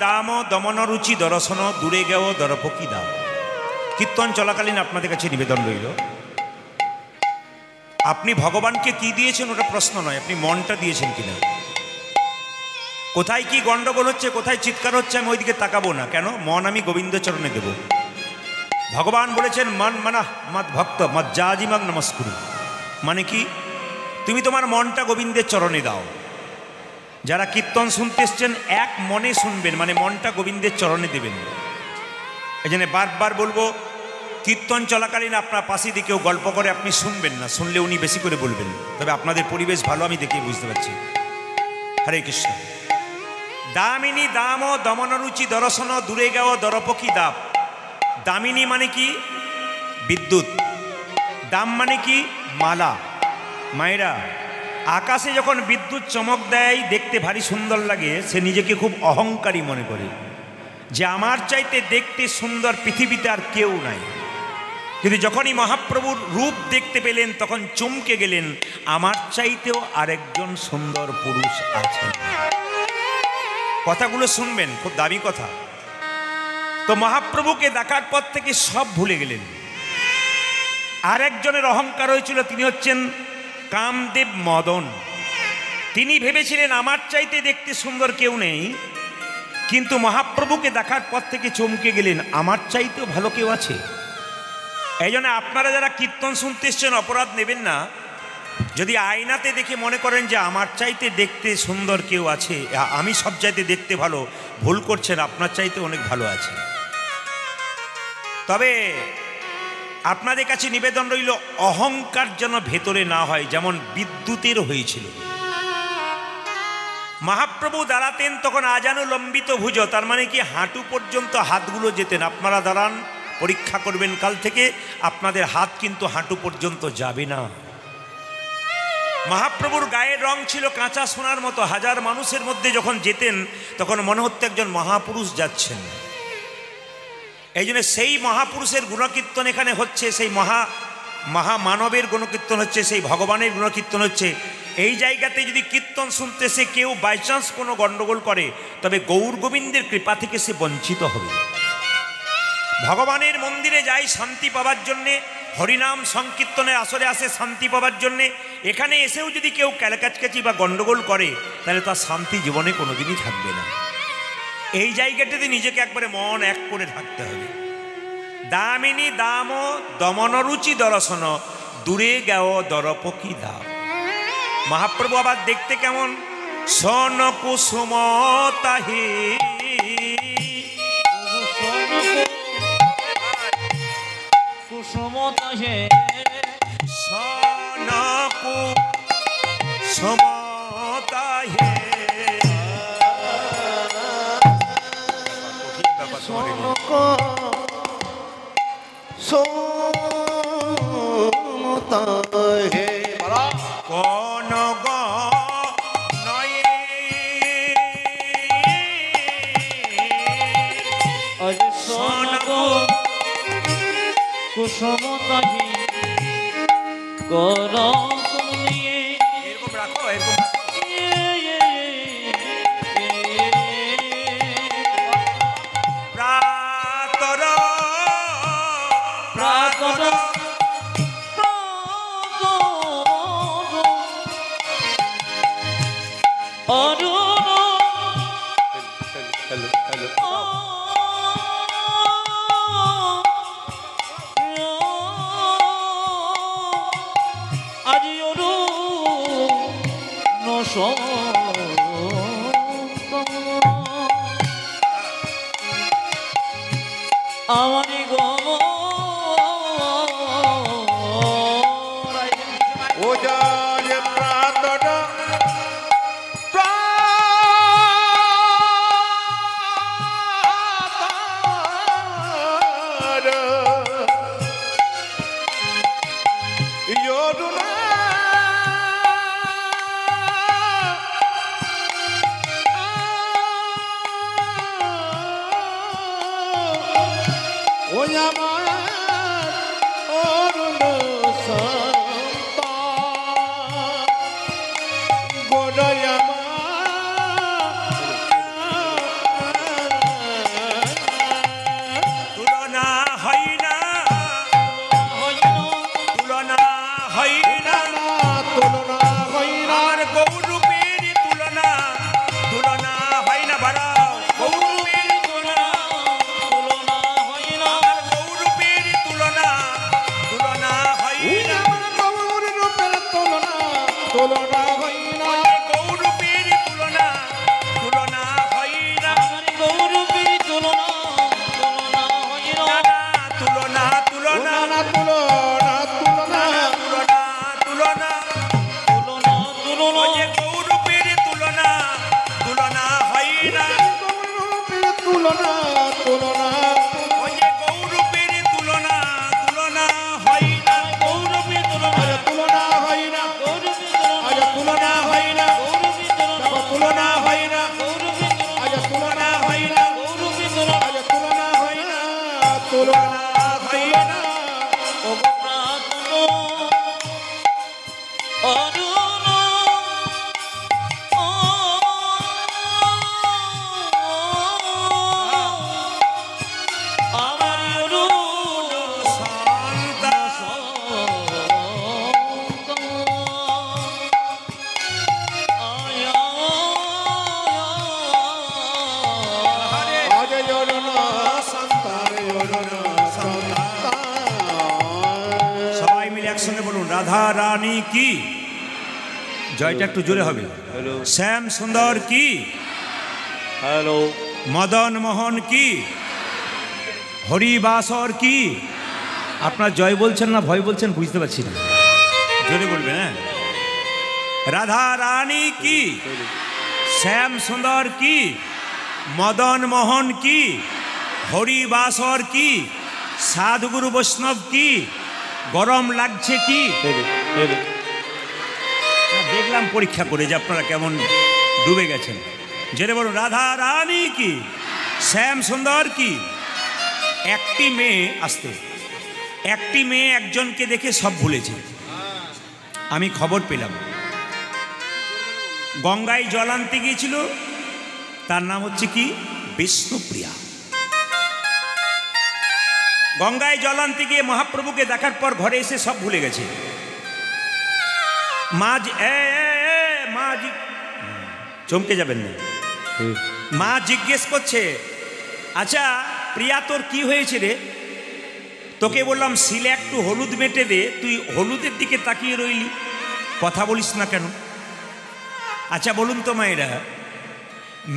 দাম দমন রুচি দর্শন দূরে গেও দরপকি দাও। কীর্তন চলাকালীন আপনাদের কাছে নিবেদন রইল, আপনি ভগবানকে কি দিয়েছেন ওটা প্রশ্ন নয়, আপনি মনটা দিয়েছেন কিনা। কোথায় কি গন্ডগোল হচ্ছে, কোথায় চিৎকার হচ্ছে, আমি ওইদিকে তাকাবো না। কেন? মন আমি গোবিন্দ চরণে দেব। ভগবান বলেছেন মন মানা মত ভক্ত মত জাজিমাগ নমস্কুরু। মানে কি? তুমি তোমার মনটা গোবিন্দের চরণে দাও। যারা কীর্তন শুনতে এসছেন এক মনে শুনবেন, মানে মনটা গোবিন্দের চরণে দেবেন। এই জন্য বারবার বলবো, কীর্তন চলাকালীন আপনার পাশে দিয়ে কেউ গল্প করে আপনি শুনবেন না, শুনলে উনি বেশি করে বলবেন। তবে আপনাদের পরিবেশ ভালো, আমি দেখে বুঝতে পারছি। হরে কৃষ্ণ। দামিনী দাম দমন রুচি দর্শন দূরে গেও দরপকি দাব। দামিনী মানে কি? বিদ্যুৎ। দাম মানে কি? মালা। মায়েরা, আকাশে যখন বিদ্যুৎ চমক দেয় দেখতে ভারী সুন্দর লাগে, সে নিজেকে খুব অহংকারী মনে করে যে আমার চাইতে দেখতে সুন্দর পৃথিবীতে আর কেউ নাই। কিন্তু যখনই মহাপ্রভুর রূপ দেখতে পেলেন তখন চমকে গেলেন, আমার চাইতেও আরেকজন সুন্দর পুরুষ আছেন। কথাগুলো শুনবেন, খুব দামি কথা। তো মহাপ্রভুকে দেখার পর থেকে সব ভুলে গেলেন। আরেকজনের অহংকার হয়েছিল, তিনি হচ্ছেন কামদেব মদন। তিনি ভেবেছিলেন আমার চাইতে দেখতে সুন্দর কেউ নেই, কিন্তু মহাপ্রভুকে দেখার পর থেকে চমকে গেলেন, আমার চাইতেও ভালো কেউ আছে। এই জন্য আপনারা যারা কীর্তন শুনতে এসছেন অপরাধ নেবেন না। যদি আয়নাতে দেখে মনে করেন যে আমার চাইতে দেখতে সুন্দর কেউ আছে, আমি সব চাইতে দেখতে ভালো, ভুল করছেন, আপনার চাইতে অনেক ভালো আছে। তবে আপনাদের কাছে নিবেদন রইল, অহংকার যেন ভেতরে না হয়, যেমন বিদ্যুতের হয়েছিল। মহাপ্রভু দাঁড়াতেন তখন আজানুলম্বিত ভুজ, তার মানে কি হাঁটু পর্যন্ত হাতগুলো যেতেন। আপনারা দাঁড়ান, পরীক্ষা করবেন কাল থেকে, আপনাদের হাত কিন্তু হাঁটু পর্যন্ত যাবে না। মহাপ্রভুর গায়ের রং ছিল কাঁচা সোনার মতো। হাজার মানুষের মধ্যে যখন যেতেন তখন মনে হতো একজন মহাপুরুষ যাচ্ছেন। এই জন্য সেই মহাপুরুষের গুণকীর্তন এখানে হচ্ছে, সেই মহামানবের গুণকীর্তন হচ্ছে, সেই ভগবানের গুণকীর্তন হচ্ছে। এই জায়গাতে যদি কীর্তন শুনতে সে কেউ বাইচান্স কোনো গণ্ডগোল করে, তবে গৌর গোবিন্দের কৃপা থেকে সে বঞ্চিত হবে। ভগবানের মন্দিরে যাই শান্তি পাওয়ার জন্যে, হরিনাম সংকীর্তনের আসরে আসে শান্তি পাওয়ার জন্যে। এখানে এসেও যদি কেউ ক্যালকাচকাচি বা গণ্ডগোল করে, তাহলে তার শান্তি জীবনে কোনোদিনই থাকবে না। এই জায়গাটাতে নিজেকে একবারে মন এক করে থাকতে হবে। দামিনী দাম দমন রুচি দর্শন দূরে গেও দরপকি দাও। মহাপ্রভু আবার দেখতে কেমন? সন কুসুম তাহি কুসুম তাহে সন কুসুম তাহে। কোন নয়ে কুসুম তাহি কর নিয়ে এরকম রাখো, এরকম প্রাতর প্রাতর আমারি গো ও জয় প্রাতর তুলনা তুলনা ওই যে গৌরূপের তুলনা তুলনা হয় না গৌরবে তুলনা আজ তুলনা হয় না গৌরবে আজ তুলনা হয় না গৌরবে দেখো তুলনা হয় না গৌরবে আজ তুলনা হয় না গৌরবে তুলনা আজ তুলনা হয় না তুলনা হয় না আজ জননা সন্তান জননা সন্তান সবাই মিলে একসঙ্গে বলুন রাধা রানী কি জয়টা একটু জোরে হবে শ্যাম সুন্দর কি হ্যালো মদন মোহন কি হরিবাসর কি আপনার জয় বলছেন না ভয় বলছেন বুঝতে পারছি না জোরে বলবেন হ্যাঁ রাধা রানী কি শ্যাম সুন্দর কি মদন মোহন কি হরিবাসর কি সাধুগুরু বৈষ্ণব কি গরম লাগছে কি দেখলাম পরীক্ষা করে যে আপনারা কেমন ডুবে গেছেন জেনে বলুন রাধা রানী কি শ্যাম সুন্দর কি একটি মেয়ে আসতে একটি মেয়ে একজনকে দেখে সব ভুলেছে আমি খবর পেলাম গঙ্গায় জল আনতে গিয়েছিল তার নাম হচ্ছে কি বিষ্ণুপ্রিয়া গঙ্গায় জল আনতে গিয়ে মহাপ্রভুকে দেখার পর ঘরে এসে সব ভুলে গেছে মা চমকে যাবেন না মা জিজ্ঞেস করছে আচ্ছা প্রিয়া তোর কি হয়েছে রে তোকে বললাম শিলে একটু হলুদ মেটে দে তুই হলুদের দিকে তাকিয়ে রইলি কথা বলিস না কেন আচ্ছা বলুন তো মায়েরা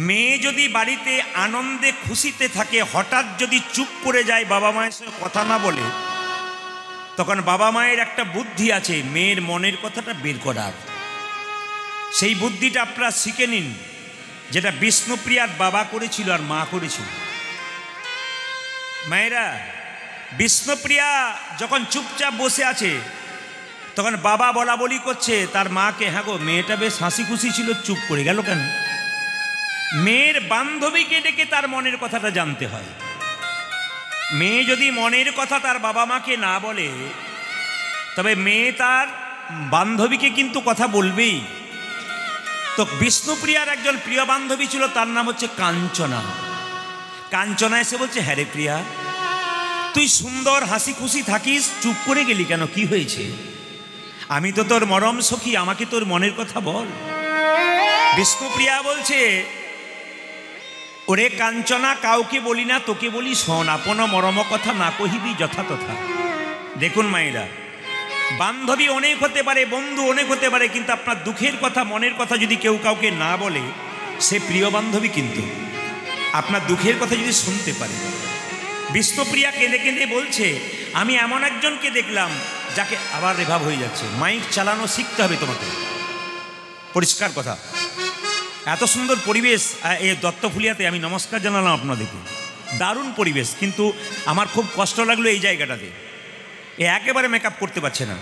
মেয়ে যদি বাড়িতে আনন্দে খুশিতে থাকে হঠাৎ যদি চুপ করে যায় বাবা মায়ের সঙ্গে কথা না বলে তখন বাবা মায়ের একটা বুদ্ধি আছে মেয়ের মনের কথাটা বের করার সেই বুদ্ধিটা আপনারা শিখে নিন যেটা বিষ্ণুপ্রিয়ার বাবা করেছিল আর মা করেছিল মায়েরা বিষ্ণুপ্রিয়া যখন চুপচাপ বসে আছে তখন বাবা বলা বলি করছে তার মাকে হ্যাঁ গো মেয়েটা বেশ হাসি খুশি ছিল চুপ করে গেল কেন মেয়ের বান্ধবীকে ডেকে তার মনের কথাটা জানতে হয় মেয়ে যদি মনের কথা তার বাবা মাকে না বলে তবে মেয়ে তার বান্ধবীকে কিন্তু কথা বলবেই তো বিষ্ণুপ্রিয়ার একজন প্রিয় বান্ধবী ছিল তার নাম হচ্ছে কাঞ্চনা কাঞ্চনা এসে বলছে হ্যাঁ রে প্রিয়া তুই সুন্দর হাসি খুশি থাকিস চুপ করে গেলি কেন কি হয়েছে আমি তো তোর মরম সখী আমাকে তোর মনের কথা বল বিষ্ণুপ্রিয়া বলছে ওরে কাঞ্চনা কাউকে বলি না তোকে বলি শোন আপন মরম কথা না কহিবি যথাতথা দেখুন মায়েরা বান্ধবী অনেক হতে পারে বন্ধু অনেক হতে পারে কিন্তু আপনার দুঃখের কথা মনের কথা যদি কেউ কাউকে না বলে সে প্রিয় বান্ধবী কিন্তু আপনার দুঃখের কথা যদি শুনতে পারে বিষ্ণুপ্রিয়া কেঁদে কেঁদে বলছে আমি এমন একজনকে দেখলাম যাকে আবার রেভাব হয়ে যাচ্ছে মাইক চালানো শিখতে হবে তোমাকে পরিষ্কার কথা এত সুন্দর পরিবেশ এই দত্তফুলিয়াতে আমি নমস্কার জানালাম আপনাদেরকে দারুণ পরিবেশ কিন্তু আমার খুব কষ্ট লাগলো এই জায়গাটাতে এ একেবারে মেকআপ করতে পারছে না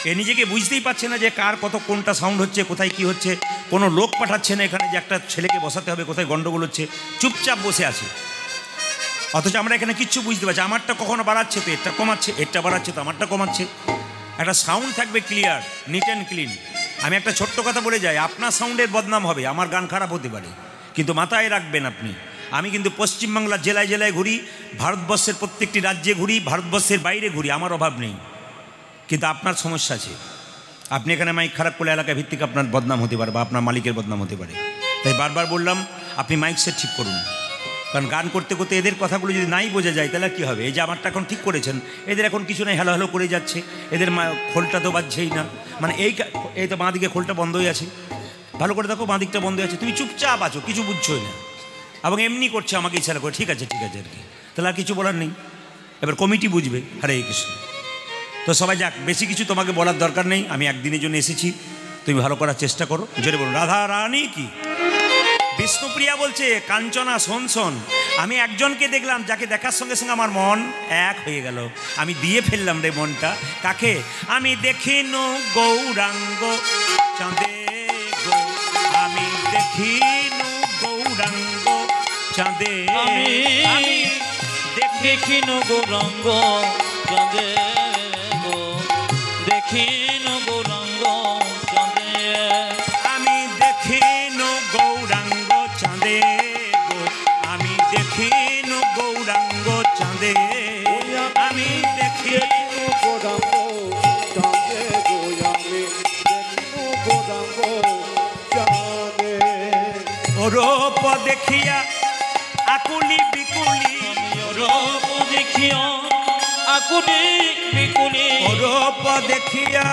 এ নিজেকে বুঝতেই পারছে না যে কার কত কোনটা সাউন্ড হচ্ছে কোথায় কি হচ্ছে কোনো লোক পাঠাচ্ছে না এখানে যে একটা ছেলেকে বসাতে হবে কোথায় গন্ডগোল হচ্ছে চুপচাপ বসে আছে অথচ আমরা এখানে কিচ্ছু বুঝতে পারছি আমারটা কখনো বাড়াচ্ছে তো এটা কমাচ্ছে এটা বাড়াচ্ছে তো আমারটা কমাচ্ছে একটা সাউন্ড থাকবে ক্লিয়ার নিট অ্যান্ড ক্লিন আমি একটা ছোট্ট কথা বলে যাই আপনার সাউন্ডের বদনাম হবে আমার গান খারাপ হতে পারে কিন্তু মাথায় রাখবেন আপনি আমি কিন্তু পশ্চিমবাংলার জেলায় জেলায় ঘুরি ভারতবর্ষের প্রত্যেকটি রাজ্যে ঘুরি ভারতবর্ষের বাইরে ঘুরি আমার অভাব নেই কিন্তু আপনার সমস্যা আছে আপনি এখানে মাইক খারাপ করলে এলাকা ভিত্তিক আপনার বদনাম হতে পারে বা আপনার মালিকের বদনাম হতে পারে তাই বারবার বললাম আপনি মাইক সেট ঠিক করুন কারণ গান করতে করতে এদের কথাগুলো যদি নাই বোঝা যায় তাহলে কী হবে এই যে আমারটা এখন ঠিক করেছেন এদের এখন কিছু নাই হ্যালো হ্যালো করে যাচ্ছে এদের খোলটা তো বাজছেই না মানে এই তো বাঁ দিকে খোলটা বন্ধ হয়ে আছে ভালো করে দেখো বাঁ দিকটা বন্ধ হয়ে আছে তুমি চুপচাপ আছো কিছু বুঝছোই না এবং এমনি করছে আমাকে ইচ্ছা করে ঠিক আছে আর কি তাহলে আর কিছু বলার নেই এবার কমিটি বুঝবে হরে কৃষ্ণ তো সবাই যাক বেশি কিছু তোমাকে বলার দরকার নেই আমি একদিনের জন্য এসেছি তুমি ভালো করার চেষ্টা করো জোরে বলুন রাধা রানী কি বিষ্ণুপ্রিয়া বলছে কাঞ্চনা শোন শোন আমি একজনকে দেখলাম যাকে দেখার সঙ্গে সঙ্গে আমার মন এক হয়ে গেল। আমি দিয়ে ফেললাম রে মনটা। কাকে? আমি দেখিনু গৌরাঙ্গ চাঁদে গো, আমি দেখিনু গৌরাঙ্গ চাঁদে, আমি দেখিনু গৌরাঙ্গ চাঁদে গো, দেখিনু গৌরাঙ্গ চাঁদে, আমি দেখিনু গৌরাঙ্গ চাঁদে গো, আমি দেখিনু গৌরাঙ্গ চাঁদে, আমি দেখিনু গৌরাঙ্গ চাঁদে গো, আমি দেখিনু গৌরাঙ্গ চাঁদে। রূপ দেখিয়া আকুলি বিকুলি, রূপ দেখিয়া আকুলি বিকুলি, রূপ দেখিয়া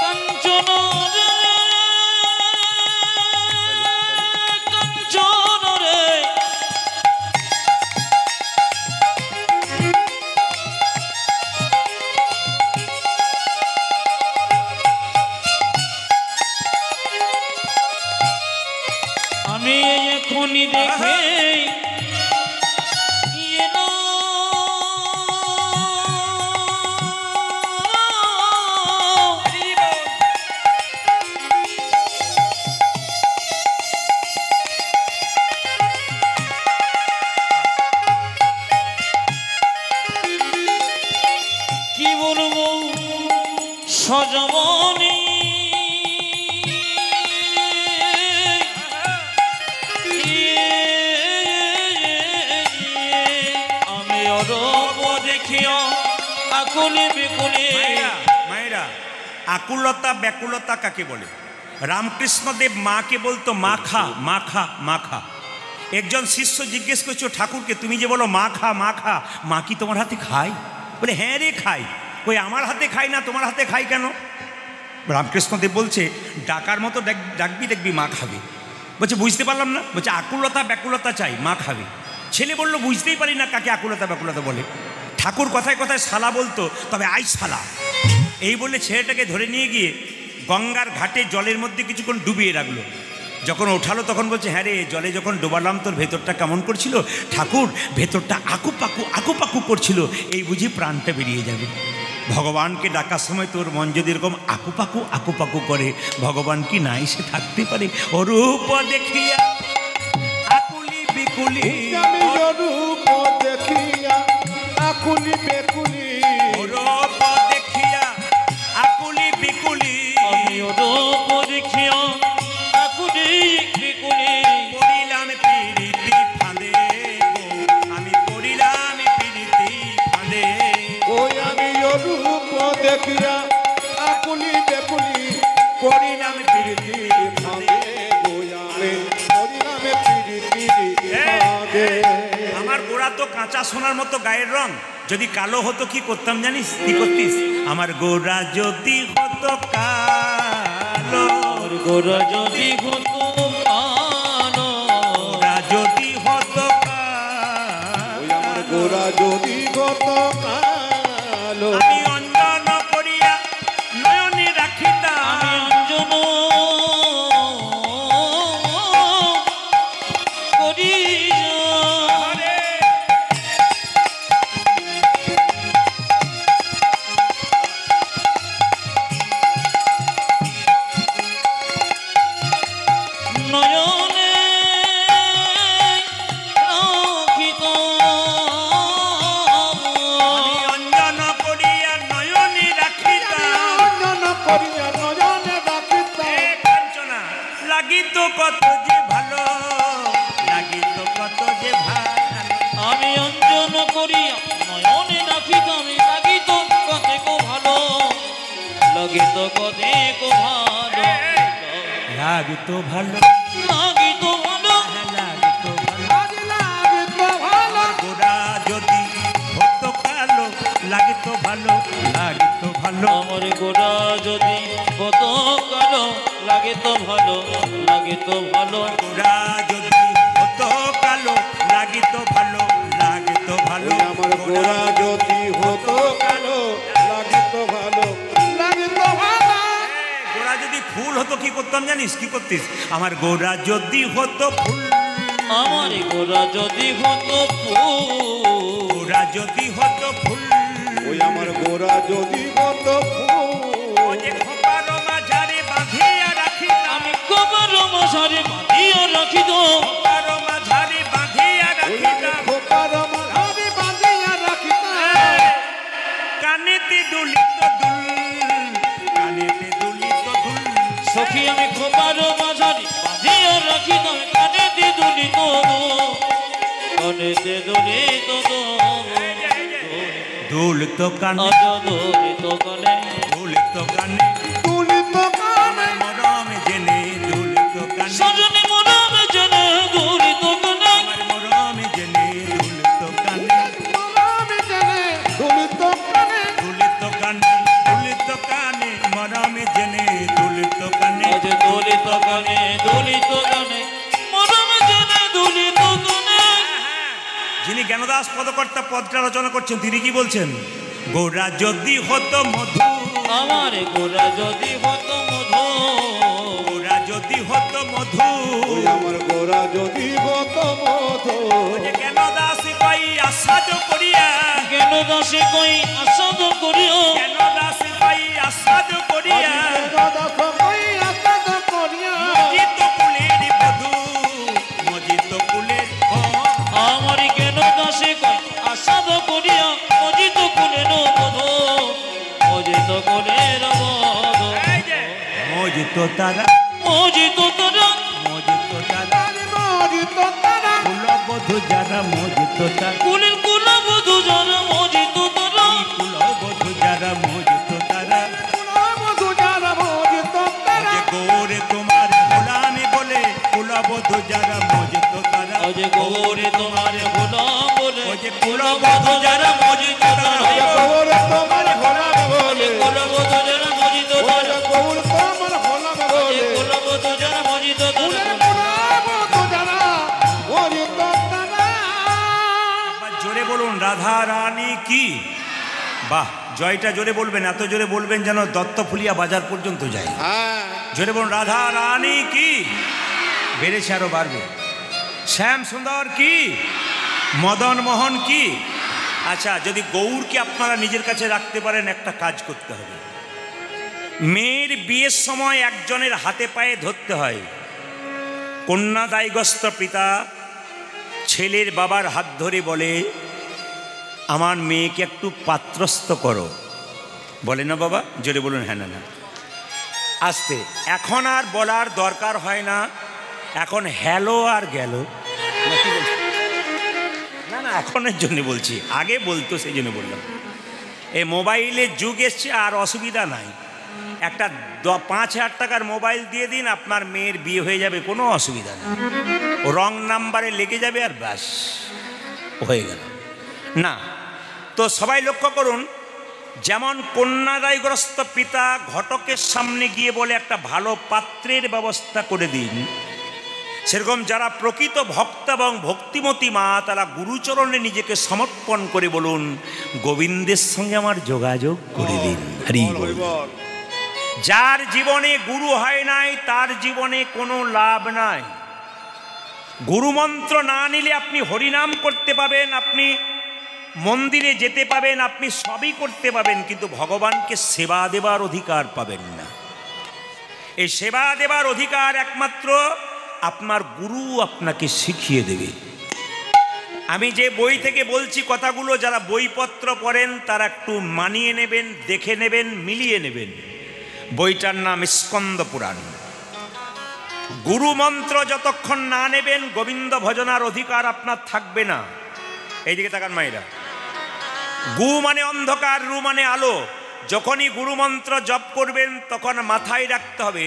কাঞ্চন রে, কাঞ্চন রে, আমি এখনই দেখে কি বলবো সজমনি, আমি অরূপ দেখিয়া আকুলি বিকুলি। মায়েরা, আকুলতা ব্যাকুলতা কাকে বলে? রামকৃষ্ণদেব মাকে বলতো মা খা মা খা মা খা। একজন শিষ্য জিজ্ঞেস করছো ঠাকুরকে, তুমি যে বলো মা খা মা খা, মা কি তোমার হাতে খায়? বলে হ্যাঁ রে খাই। ওই আমার হাতে খাই না, তোমার হাতে খাই কেন? রামকৃষ্ণদেব বলছে ডাকার মতো ডাকবি, দেখবি মা খাবে। বলছে বুঝতে পারলাম না। বলছে আকুলতা ব্যাকুলতা চাই, মা খাবে। ছেলে বলল বুঝতেই পারি না কাকে আকুলতা ব্যাকুলতা বলে। ঠাকুর কথায় কথায় শালা বলতো, তবে আই শালা এই বলে ছেলেটাকে ধরে নিয়ে গিয়ে গঙ্গার ঘাটে জলের মধ্যে কিছুক্ষণ ডুবিয়ে রাখলো। যখন ওঠালো তখন বলছে হ্যাঁ রে, জলে যখন ডোবালাম তোর ভেতরটা কেমন করছিল? ঠাকুর, ভেতরটা আকুপাকু করছিল, এই বুঝি প্রাণটা বেরিয়ে যাবে। ভগবানকে ডাকার সময় তোর মন যদি এরকম আকুপাকু করে, ভগবান কি না এসে থাকতে পারে? অরূপ দেখিয়া আকুলি বিকুলি, আমি রূপ দেখিয়া আকুলি বেকুলি, অরূপ দেখিয়া আকুলি বিকুলি, আমি অরূপ দেখিয়া আকুলি বিকুলি, পড়িলাম পিরিতি ফাঁদে গো, আমি পড়িলাম পিরিতি ফাঁদে। ওই আমি রূপ দেখিয়া আকুলি বেকুলি, পড়িলাম প্রীতি ভাবে গো, আমি পড়িলাম প্রীতি ভাবে। আমার গোড়া তো কাঁচা সোনার মতো গায়ের রং, যদি কালো হতো কি করতাম জানিস? কি করতিস? আমার গোড়া যদি হতো কালো, গোরা যদি হতো কালো, গোড়া যদি হতো ওই আমার গোরা যদি গত কালো, আমি অঞ্জন করিয়া নয়নে রাখিতাম, আমি অঞ্জন করি নয়নে রাখিত, আমি অঞ্জন করিয়া নয়নে রাখিতাম। অঞ্জন করিয়া নয়নে রাখিতাম। এ কাঞ্চনা, লাগিত কত যে ভালো, লাগিত কত যে ভালো। আমি অঞ্জন করিয়া নয়নে রাখিতাম, লাগিত কতেক ভালো, লাগিত কতেক ভালো, লাগিত ভালো, লাগিত ভালো, লাগিত ভালো। আজ লাগিত ভালো, গোড়া যদি হতো কালো, লাগিত ভালো, লাগিত ভালো। আমার গোড়া যদি কত কালো, লাগে তো ভালো, লাগে তো ভালো, গোড়া যদি হতো কালো, লাগিত ভালো, লাগিত ভালো। গোরা যদি হতো কালো লাগিত ভালো লাগিত ভালো। গোড়া যদি ফুল হতো কি করতাম জানিস? কি করতিস? আমার গোড়া যদি হতো ফুল, আমার গোরা যদি হতো ফুল, গোড়া যদি হতো ফুল, ওই আমার গোরা যদি হতো ফুল। ও যে খোপার মাঝারে বাঁধিয়া রাখিতাম, আমি কবর মশারি বাঁধিয়া রাখিত, খোপার মাঝারে বাঁধিয়া ওই আমি রাখিতাম, খোপার মাঝারে বাঁধিয়া রাখিতাম। কানেতে দুলিত দুল, কানেতে দুলিত দুল। সখী আমি কবর মশারি বাঁধিয়া রাখিতাম, কানেতে দুলিত কানেতে দুলিত দুল তো কানে, আজ দুলিত কানে, দুল তো কানে, তুলিত কানে মরম জেনে দুল তো কানে, সজনী মরম জেনে দুলিত কানে, আমার মরম জেনে দুল তো কানে, মরমে জেনে তুলিত কানে। দুল তো কানে, দুল তো কানে, মরম জেনে দুল তো কানে। আজ দুলিত কানে, দুলিত কানে, মরম জেনে দুলিত কানে। যিনি জ্ঞানদাস পদকর্তা পদটা রচনা করছেন তিনি কি বলছেন? গোরা যদি হতো মধু, আমার গোরা যদি হতো মধু, গোরা যদি হতো মধু, ওই আমার গোরা যদি হতো মধু। যে জ্ঞানদাস কই আসাদ করিয়া, কেন দাসে কই আসাদ করিও, জ্ঞানদাস কই আসাদ করিয়া, দাস কই আসাদ করিয়া। মজিত কুলের বধূ, মজিত কুলের আমার কেন দাসে কই আসাদ করিয়া, অজিত কুলের বধু, অজিত কুলের বধু, মজিত তারা, অজিত তারা, মজিত তারা, মজিত তারা কুলবধূ যারা মজিত তারা, কুলের কুলবধূ যারা অজিত তারা, কুলবধূ যারা মজিত তারা, মধু যারা মজিত তারা। যে গৌরে তোমার গোলামি বলে কুলবধূ যারা মজিত তারা, আজ গৌরে তোমার গোলাম বলে, ও যে কুলবধূ যারা মজিত তারা, গৌর তোমার গোলাম বলে, কুলবধূ যারা মজিত তারা, গৌর তোমার গোলাম বলে। কুলবধূ যারা মজিত তারা, মধু যারা মজিত তারা। একবার জোরে বলুন রাধা রানী কি। বাহ, জয়টা জোরে বলবেন, এত জোরে বলবেন যেন দত্তফুলিয়া বাজার পর্যন্ত যায়। হ্যাঁ জোরে বলুন রাধা রানী কি। বেড়েছে আরো বাড়বে। শ্যাম সুন্দর কি, মদন মোহন কি। আচ্ছা, যদি গৌরকে আপনারা নিজের কাছে রাখতে পারেন একটা কাজ করতে হবে। মেয়ের বিয়ের সময় একজনের হাতে পায়ে ধরতে হয়। কন্যাদায়গ্রস্ত পিতা ছেলের বাবার হাত ধরে বলে, আমার মেয়েকে একটু পাত্রস্থ করো। বলে না বাবা? জোরে বলুন হ্যাঁ না না। আস্তে, এখন আর বলার দরকার হয় না, এখন হ্যালো আর গেল। না না, এখনের জন্য বলছি, আগে বলতো সেই জন্য বললাম। এই মোবাইলের যুগ এসছে, আর অসুবিধা নাই। একটা 5,000 টাকার মোবাইল দিয়ে দিন, আপনার মেয়ের বিয়ে হয়ে যাবে, কোনো অসুবিধা নেই। রং নাম্বারে লেগে যাবে আর ব্যাস হয়ে গেল। না তো সবাই লক্ষ্য করুন, যেমন কন্যাদায়গ্রস্ত পিতা ঘটকের সামনে গিয়ে বলে একটা ভালো পাত্রের ব্যবস্থা করে দিন, সেরকম যারা প্রকৃত ভক্ত এবং ভক্তিমতী মা তারা গুরুচরণে নিজেকে সমর্পণ করে বলুন, গোবিন্দের সঙ্গে আমার যোগাযোগ করে দিন। হরি বল। যার জীবনে গুরু হয় নাই তার জীবনে কোনো লাভ নাই। গুরুমন্ত্র না নিলে আপনি হরিনাম করতে পাবেন, আপনি মন্দিরে যেতে পাবেন, আপনি সবই করতে পাবেন, কিন্তু ভগবানকে সেবা দেবার অধিকার পাবেন না। এই সেবা দেবার অধিকার একমাত্র আপনার গুরু আপনাকে শিখিয়ে দেবে। আমি যে বই থেকে বলছি কথাগুলো, যারা বইপত্র পড়েন তারা একটু মানিয়ে নেবেন, দেখে নেবেন, মিলিয়ে নেবেন। বইটার নাম স্কন্দ পুরাণ। গুরু মন্ত্র যতক্ষণ না নেবেন গোবিন্দ ভজনার অধিকার আপনার থাকবে না। এইদিকে তাকান মায়েরা। গু মানে অন্ধকার, রু মানে আলো। যখনই গুরু মন্ত্র জপ করবেন তখন মাথায় রাখতে হবে,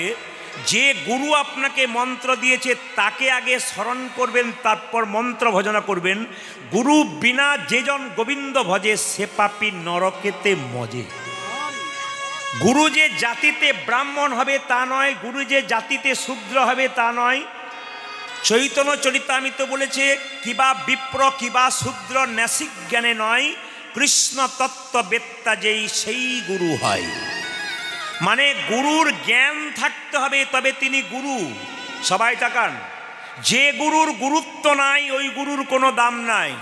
যে গুরু আপনাকে মন্ত্র দিয়েছে তাকে আগে স্মরণ করবেন, তারপর মন্ত্র ভজনা করবেন। গুরু বিনা যেজন গোবিন্দ ভজে সে পাপী নরকেতে মজে। গুরু যে জাতিতে ব্রাহ্মণ হবে তা নয়, গুরু যে জাতিতে শূদ্র হবে তা নয়, চৈতন্য চরিতামৃত বলেছে, কিবা বিপ্র কিবা শূদ্র ন্যাসিক জ্ঞানে নয়, কৃষ্ণ তত্ত্ববেত্তা যেই সেই গুরু হয়। মানে গুরুর জ্ঞান থাকতে হবে, তবে তিনি গুরু। সবাই তাকান, যে গুরুর গুরুত্ব নাই ওই গুরুর কোনো দাম নাই।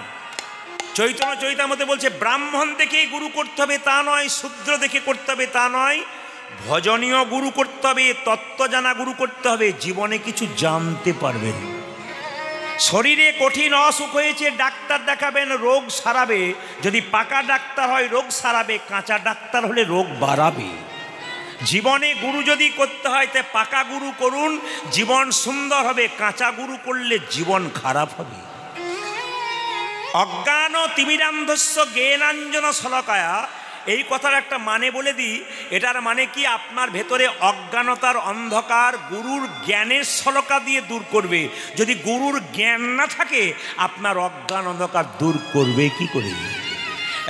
চৈতন্য চরিতামৃতে বলছে ব্রাহ্মণ দেখেই গুরু করতে হবে তা নয়, শূদ্র দেখে করতে হবে তা নয়, ভজনীয় গুরু করতে হবে, তত্ত্ব জানা গুরু করতে হবে, জীবনে কিছু জানতে পারবেন। শরীরে কঠিন অসুখ হয়েছে, ডাক্তার দেখাবেন, রোগ সারাবে। যদি পাকা ডাক্তার হয় রোগ সারাবে, কাঁচা ডাক্তার হলে রোগ বাড়াবে। জীবনে গুরু যদি করতে হয় তা পাকা গুরু করুন, জীবন সুন্দর হবে। কাঁচা গুরু করলে জীবন খারাপ হবে। অজ্ঞান তিমিরান্ধস্য জ্ঞানাঞ্জন শলাকায়া, এই কথার একটা মানে বলে দিই। এটার মানে কি, আপনার ভেতরে অজ্ঞানতার অন্ধকার গুরুর জ্ঞানের শলাকা দিয়ে দূর করবে। যদি গুরুর জ্ঞান না থাকে আপনার অজ্ঞান অন্ধকার দূর করবে কি করে?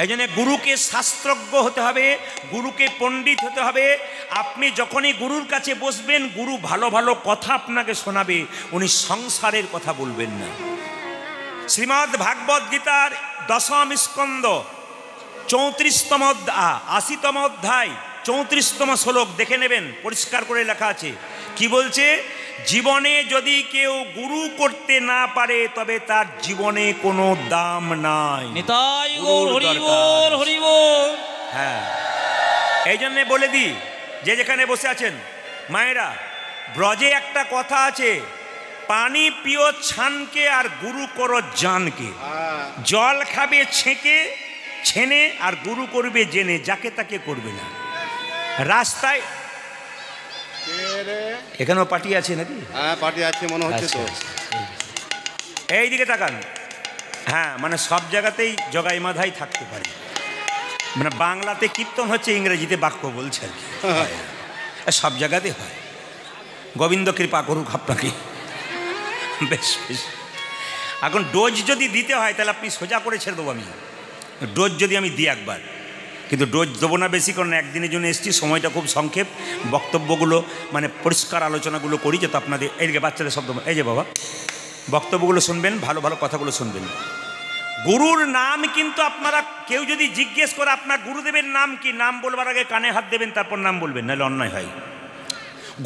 এই জন্য গুরুকে শাস্ত্রজ্ঞ হতে হবে, গুরুকে পণ্ডিত হতে হবে। আপনি যখনই গুরুর কাছে বসবেন, গুরু ভালো ভালো কথা আপনাকে শোনাবে, উনি সংসারের কথা বলবেন না। শ্রীমদ্ ভাগবত গীতার 10ম স্কন্ধ 34তম 80তম অধ্যায় 34তম শ্লোক দেখে নেবেন, পরিষ্কার করে লেখা আছে। কি বলছে? জীবনে যদি কেউ গুরু করতে না পারে তবে তার জীবনে কোনো দাম নাই। নিতাই গৌর হরি বল, হরি বল। হ্যাঁ, এই জন্যে বলে দিই, যে যেখানে বসে আছেন মায়েরা, ব্রজে একটা কথা আছে, পানি পিও ছানকে আর গুরু করো জানকে। জল খাবে ছেঁকে ছেনে আর গুরু করবে জেনে, যাকে তাকে করবে না। রাস্তায় এখানেও পার্টি আছে নাকি? হ্যাঁ, পার্টি আছে মনে হচ্ছে তো। এই দিকে তাকান। হ্যাঁ, মানে সব জায়গাতেই জগাই মাধাই থাকতে পারে। মানে বাংলাতে কীর্তন হচ্ছে, ইংরেজিতে বাক্য বলছে আর কি। সব জায়গাতে হয়। গোবিন্দ কৃপা করুক আপনাকে। বেশ বেশ। এখন ডোজ যদি দিতে হয় তাহলে আপনি সোজা করে ছেড়ে দেবো আমি, ডোজ যদি আমি দিই একবার। কিন্তু ডোজ দেবো না বেশি, কারণ একদিনের জন্য এসেছি, সময়টা খুব সংক্ষেপ। বক্তব্যগুলো মানে পরিষ্কার আলোচনাগুলো করি, যাতে আপনাদের এইদিকে বাচ্চাদের শব্দ, এই যে বাবা, বক্তব্যগুলো শুনবেন, ভালো ভালো কথাগুলো শুনবেন। গুরুর নাম কিন্তু আপনারা, কেউ যদি জিজ্ঞেস করে আপনার গুরুদেবের নাম কি, নাম বলবার আগে কানে হাত দেবেন, তারপর নাম বলবেন, নাহলে অন্যায় হয়।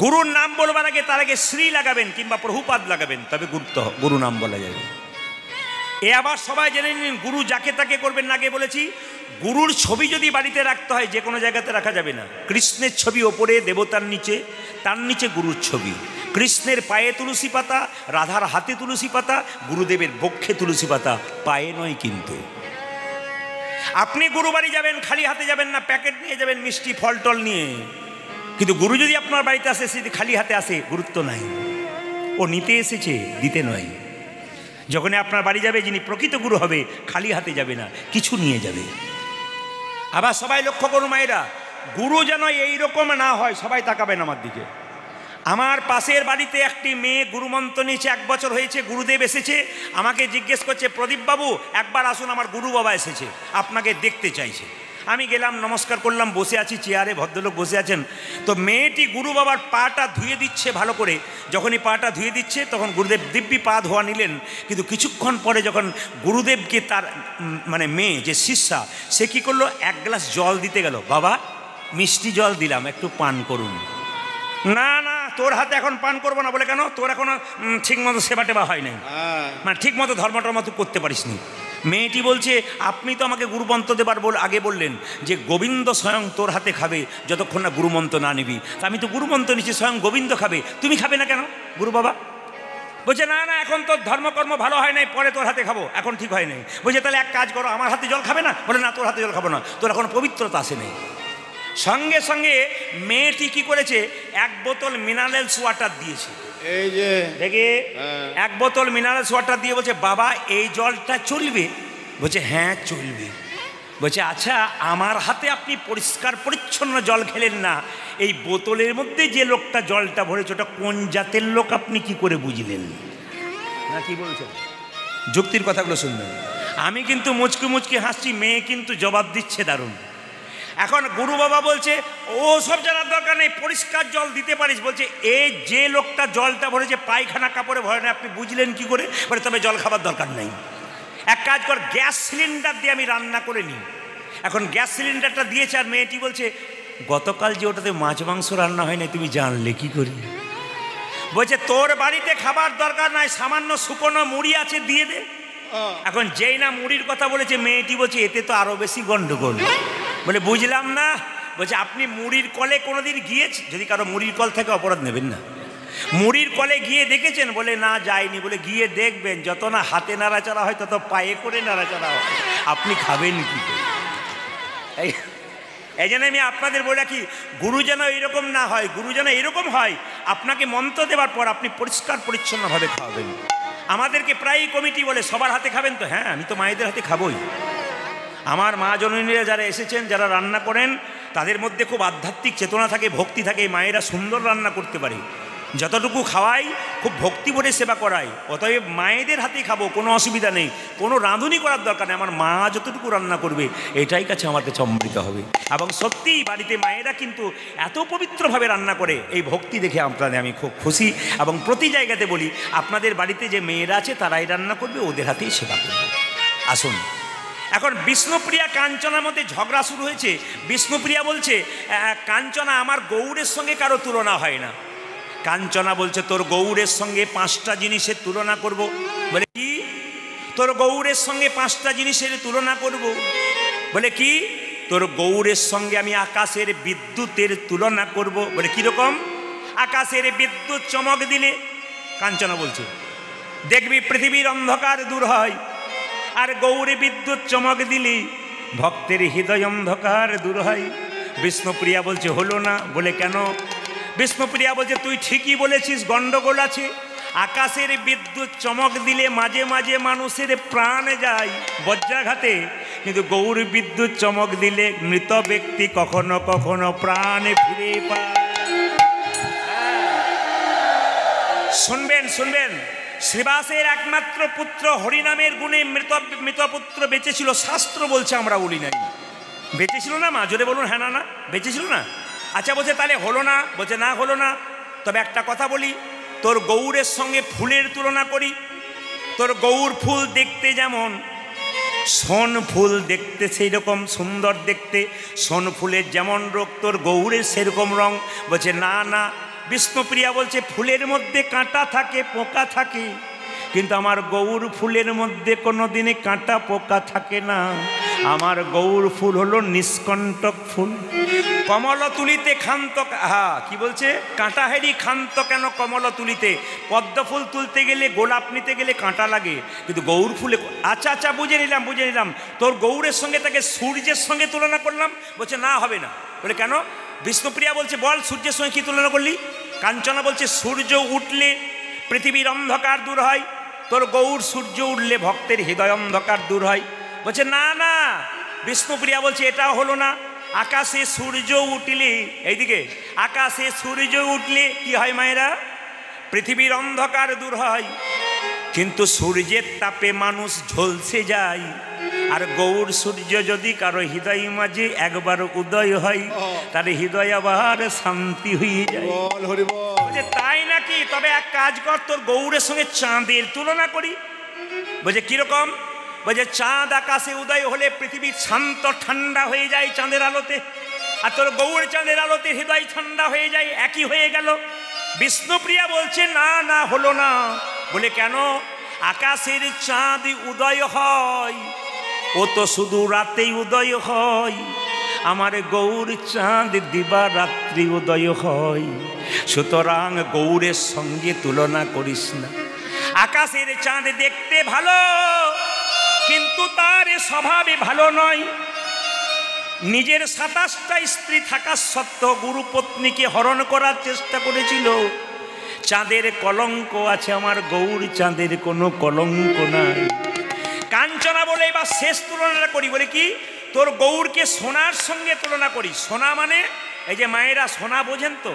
গুরুর নাম বলবার আগে তার আগে শ্রী লাগাবেন কিংবা প্রভুপাদ লাগাবেন, তবে গুরু নাম বলা যাবে। এ আবার সবাই জেনে নিন, গুরু যাকে তাকে করবেন না। আগে বলেছি, গুরুর ছবি যদি বাড়িতে রাখতে হয় যে কোনো জায়গাতে রাখা যাবে না। কৃষ্ণের ছবি ওপরে, দেবতার নিচে, তার নিচে গুরুর ছবি। কৃষ্ণের পায়ে তুলসী পাতা, রাধার হাতে তুলসী পাতা, গুরুদেবের বক্ষে তুলসী পাতা, পায়ে নয় কিন্তু। আপনি গুরু বাড়ি যাবেন, খালি হাতে যাবেন না, প্যাকেট নিয়ে যাবেন, মিষ্টি ফল টল নিয়ে। কিন্তু গুরু যদি আপনার বাড়িতে আসে, সে খালি হাতে আসে, গুরুত্ব নাই। ও নিতে এসেছে, দিতে নয়। যখনই আপনার বাড়ি যাবে, যিনি প্রকৃত গুরু হবে, খালি হাতে যাবে না, কিছু নিয়ে যাবে। আবার সবাই লক্ষ্য করুন মায়েরা, গুরু যেন এইরকম না হয়। সবাই তাকাবেন আমার দিকে। আমার পাশের বাড়িতে একটি মেয়ে গুরুমন্ত্র নিয়েছে, 1 বছর হয়েছে। গুরুদেব এসেছে, আমাকে জিজ্ঞেস করছে, প্রদীপবাবু একবার আসুন, আমার গুরু বাবা এসেছে, আপনাকে দেখতে চাইছে। আমি গেলাম, নমস্কার করলাম, বসে আছি চেয়ারে, ভদ্রলোক বসে আছেন। তো মেয়েটি গুরু বাবার পাটা ধুয়ে দিচ্ছে ভালো করে। যখনই পাটা ধুয়ে দিচ্ছে তখন গুরুদেব দিব্যি পা ধোয়া নিলেন। কিন্তু কিছুক্ষণ পরে যখন গুরুদেবকে তার মানে মেয়ে যে শিষ্যা, সে কী করলো, 1 গ্লাস জল দিতে গেল। বাবা মিষ্টি জল দিলাম, একটু পান করুন। না না, তোর হাতে এখন পান করবো না। বলে কেন? তোর এখনো ঠিক মতো সেবা টেবা হয় নাই, মানে ঠিক মতো ধর্মটর্ম তুই করতে পারিস নি। মেয়েটি বলছে, আপনি তো আমাকে গুরুমন্ত্র দেবার আগে বললেন যে গোবিন্দ স্বয়ং তোর হাতে খাবে যতক্ষণ না গুরুমন্ত্র না নিবি। তা আমি তো গুরুমন্ত্র নিচ্ছি, স্বয়ং গোবিন্দ খাবে, তুমি খাবে না কেন গুরু বাবা? বলছে, না না, এখন তোর ধর্মকর্ম ভালো হয় নাই, পরে তোর হাতে খাবো, এখন ঠিক হয় নাই। বলছে, তাহলে এক কাজ করো, আমার হাতে জল খাবে না? বলে, না, তোর হাতে জল খাবো না, তোর এখন পবিত্রতা আসে নেই। সঙ্গে সঙ্গে মেয়েটি কি করেছে, 1 বোতল মিনারেলস ওয়াটার দিয়েছে। এই যে দেখে 1 বোতল মিনারেলস ওয়াটার দিয়ে বলছে, বাবা এই জলটা চলবে? বলছে, হ্যাঁ চলবে। বলছে, আচ্ছা আমার হাতে আপনি পরিষ্কার পরিচ্ছন্ন জল খেলেন না, এই বোতলের মধ্যে যে লোকটা জলটা ভরেছে ওটা কোন জাতের লোক আপনি কি করে বুঝলেন? না কি বলছেন? যুক্তির কথাগুলো শুনবেন। আমি কিন্তু মুচকি মুচকি হাসছি, মেয়ে কিন্তু জবাব দিচ্ছে দারুণ। এখন গুরু বাবা বলছে ও সব জানার দরকার নেই, পরিষ্কার জল দিতে পারিস। বলছে এই যে লোকটা জলটা ভরেছে পায়খানা কাপড়ে ভরে না, আপনি বুঝলেন কি করে? বলে তবে জল খাবার দরকার নেই, এক কাজ কর গ্যাস সিলিন্ডার দিয়ে আমি রান্না করে নিই। এখন গ্যাস সিলিন্ডারটা দিয়েছে, আর মেয়েটি বলছে গতকাল যে ওটাতে মাছ মাংস রান্না হয় না, তুমি জানলে কি করি? বলছে তোর বাড়িতে খাবার দরকার নাই, সামান্য শুকনো মুড়ি আছে দিয়ে দে। এখন যেই না মুড়ির কথা বলেছে, মেয়েটি বলছে এতে তো আরো বেশি গন্ডগোল। বলে বুঝলাম না। বলছে আপনি মুড়ির কলে কোনোদিন গিয়েছেন? যদি কারো মুড়ির কল থেকে অপরাধ নেবেন না। মুড়ির কলে গিয়ে দেখেছেন? বলে না যায়নি। বলে গিয়ে দেখবেন, যত না হাতে নাড়াচাড়া হয় তত পায়ে করে নাড়াচাড়া হয়, আপনি খাবেন কি করে? এই জন্য আমি আপনাদের বলে রাখি, গুরু যেন এইরকম না হয়, গুরু যেন এরকম হয় আপনাকে মন্ত্র দেওয়ার পর আপনি পরিষ্কার পরিচ্ছন্নভাবে খাওয়াবেন। আমাদেরকে প্রায়ই কমিটি বলে সবার হাতে খাবেন তো? হ্যাঁ, আমি তো মায়েদের হাতে খাবই। আমার মা জননীরা যারা এসেছেন, যারা রান্না করেন, তাদের মধ্যে খুব আধ্যাত্মিক চেতনা থাকে, ভক্তি থাকে। মায়েরা সুন্দর রান্না করতে পারে, যতটুকু খাওয়াই খুব ভক্তি ভরে সেবা করাই। অতএব মায়েদের হাতেই খাবো, কোনো অসুবিধা নেই, কোনো রাঁধুনি করার দরকার নেই। আমার মা যতটুকু রান্না করবে এটাই কাছে আমার কাছে অমৃত হবে। এবং সত্যিই বাড়িতে মায়েরা কিন্তু এত পবিত্রভাবে রান্না করে, এই ভক্তি দেখে আপনাদের আমি খুব খুশি। এবং প্রতি জায়গাতে বলি, আপনাদের বাড়িতে যে মেয়েরা আছে তারাই রান্না করবে, ওদের হাতেই সেবা করবে। আসুন, এখন বিষ্ণুপ্রিয়া কাঞ্চনার মধ্যে ঝগড়া শুরু হয়েছে। বিষ্ণুপ্রিয়া বলছে কাঞ্চনা আমার গৌড়ের সঙ্গে কারো তুলনা হয় না। কাঞ্চনা বলছে তোর গৌড়ের সঙ্গে 5টা জিনিসের তুলনা করব। বলে কি? তোর গৌড়ের সঙ্গে 5টা জিনিসের তুলনা করব। বলে কি? তোর গৌড়ের সঙ্গে আমি আকাশের বিদ্যুতের তুলনা করব। বলে কীরকম? আকাশের বিদ্যুৎ চমক দিলে, কাঞ্চনা বলছে, দেখবি পৃথিবীর অন্ধকার দূর হয়, আর গৌরে বিদ্যুৎ চমক দিলি ভক্তের হৃদয় অন্ধকার দূর হয়। বিষ্ণুপ্রিয়া বলছে হলো না। বলে কেন? বিষ্ণুপ্রিয়া বলছে তুই ঠিকই বলেছিস, গন্ডগোল আছে। আকাশের বিদ্যুৎ চমক দিলে মাঝে মাঝে মানুষের প্রাণ যায় বজ্রাঘাতে, কিন্তু গৌর বিদ্যুৎ চমক দিলে মৃত ব্যক্তি কখনো কখনো প্রাণে ফিরে পায়। শুনবেন শুনবেন, শ্রীবাসের একমাত্র পুত্র হরিনামের গুণে মৃত পুত্র বেঁচেছিল, শাস্ত্র বলছে, আমরা বলি নাই। বেঁচেছিল না মা? জোরে বলুন হ্যাঁ না না, বেঁচেছিল না? আচ্ছা, বলছে তাহলে হলো না? বলছে না হলো না। তবে একটা কথা বলি, তোর গৌরের সঙ্গে ফুলের তুলনা করি। তোর গৌর ফুল দেখতে যেমন সোন ফুল দেখতে সেই রকম সুন্দর দেখতে, সোন ফুলের যেমন রোগ তোর গৌরের সেরকম রং। বলছে না না। বিষ্ণুপ্রিয়া বলছে ফুলের মধ্যে কাঁটা থাকে, পোকা থাকে, কিন্তু আমার গৌর ফুলের মধ্যে কোনো দিনে কাঁটা পোকা থাকে না। আমার গৌর ফুল হলো নিষ্কণ্টক ফুল। কমল তুলিতে ক্ষান্ত, কি বলছে? কাঁটা হেরি ক্ষান্ত কেন কমল তুলিতে? পদ্ম ফুল তুলতে গেলে, গোলাপ নিতে গেলে কাঁটা লাগে, কিন্তু গৌর ফুলে। আচ্ছা আচ্ছা, বুঝে নিলাম বুঝে নিলাম। তোর গৌরের সঙ্গে তাকে সূর্যের সঙ্গে তুলনা করলাম। বলছে না হবে না। বলে কেন? বিষ্ণুপ্রিয়া বলছে বল সূর্যের সঙ্গে কি তুলনা করলি? কাঞ্চনা বলছে সূর্য উঠলে পৃথিবীর অন্ধকার দূর হয়, তোর গৌর সূর্য উঠলে ভক্তের হৃদয় অন্ধকার দূর হয়। বলছে না না। বিষ্ণুপ্রিয়া বলছে এটাও হলো না। আকাশে সূর্য উঠলে, এইদিকে আকাশে সূর্য উঠলে কি হয় মায়েরা? পৃথিবীর অন্ধকার দূর হয়, কিন্তু সূর্যের তাপে মানুষ ঝলসে যায়। আর গৌর সূর্য যদি কারো হৃদয় মাঝে একবার উদয় হয়, তার হৃদয় আবার শান্তি হয়ে যায়। বলছে তাই নাকি? তবে এক কাজ কর, তোর গৌরের সঙ্গে চাঁদের তুলনা করি। বলছে কিরকম? বলছে চাঁদ আকাশে উদয় হলে পৃথিবী শান্ত ঠান্ডা হয়ে যায় চাঁদের আলোতে, আর তোর গৌর চাঁদের আলোতে হৃদয় ঠান্ডা হয়ে যায়, একই হয়ে গেল। বিষ্ণুপ্রিয়া বলছে না না, হলো না। বলে কেন? আকাশের চাঁদ উদয় হয়, ও তো শুধু রাতেই উদয় হয়। আমার গৌর চাঁদ দিবা রাত্রি উদয় হয়, সুতরাং গৌরের সঙ্গে তুলনা করিস না। আকাশের চাঁদ দেখতে ভালো, কিন্তু তার স্বভাবে ভালো নয়। নিজের 27টা স্ত্রী থাকা সত্ত্বেও গুরু পত্নীকে হরণ করার চেষ্টা করেছিল। চাঁদের কলঙ্ক আছে, আমার গৌর চাঁদের কোনো কলঙ্ক নাই। কাঞ্চনা বলে এবার শেষ তুলনাটা করি। বলে কি? তোর গৌরকে সোনার সঙ্গে তুলনা করি। সোনা মানে এই যে মায়েরা সোনা বোঝেন তো,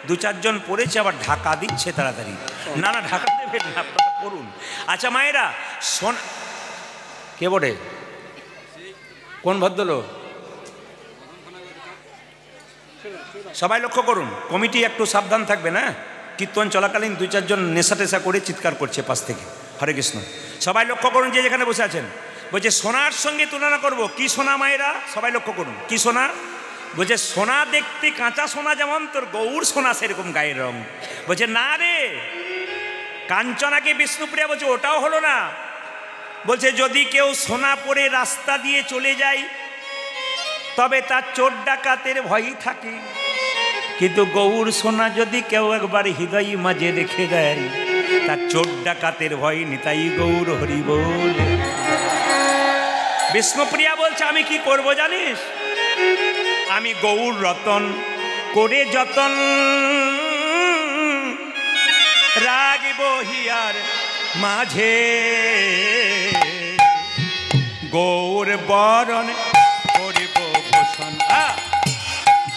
2-4 জন পড়েছে, আবার ঢাকা দিচ্ছে তাড়াতাড়ি। না না, ঢাকা দেবেন না, আপনারা পড়ুন। আচ্ছা মায়েরা, সোনা কে বলে? কোন ভদ্রলোক? সবাই লক্ষ্য করুন, কমিটি একটু সাবধান থাকবে না। কীর্তন চলাকালীন 2-4 জন নেশা টেশা করে চিৎকার করছে পাশ থেকে। হরে কৃষ্ণ। সবাই লক্ষ্য করুন, যে যেখানে বসে আছেন। বলছে সোনার সঙ্গে তুলনা করব। কি সোনা মায়েরা? সবাই লক্ষ্য করুন, কি সোনা? বলছে সোনা দেখতে কাঁচা সোনা যেমন, তোর গৌর সোনা সেরকম গায়ের রং। বলছে না রে, কাঞ্চনাকে বিষ্ণুপ্রিয়া বলছে ওটাও হলো না। বলছে যদি কেউ সোনা পরে রাস্তা দিয়ে চলে যায় তবে তার চোর ডাকাতের ভয়ই থাকে, কিন্তু গৌর সোনা যদি কেউ একবার হৃদয় মাঝে রেখে দেয় তার চোর ডাকাতের ভয় নিতাই গৌর হরি বল। বিষ্ণুপ্রিয়া বলছে আমি কি করব জানিস? আমি গৌর রতন করে যতন রাগব হিয়ার মাঝে, গৌর বরণ করিব ভূষণ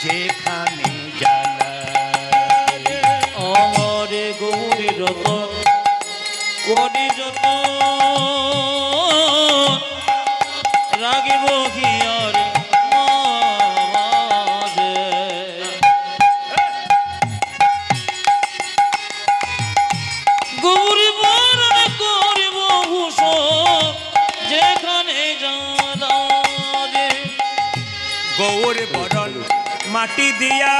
যেখানে জ্বালায়। আমারে গৌরী রতন করি যত রাগিব হিয়ার মাঝে, গৌরী বরণ করিব ভূষণ যেখানে জ্বালায়। গৌর বরণ মাটি দিয়া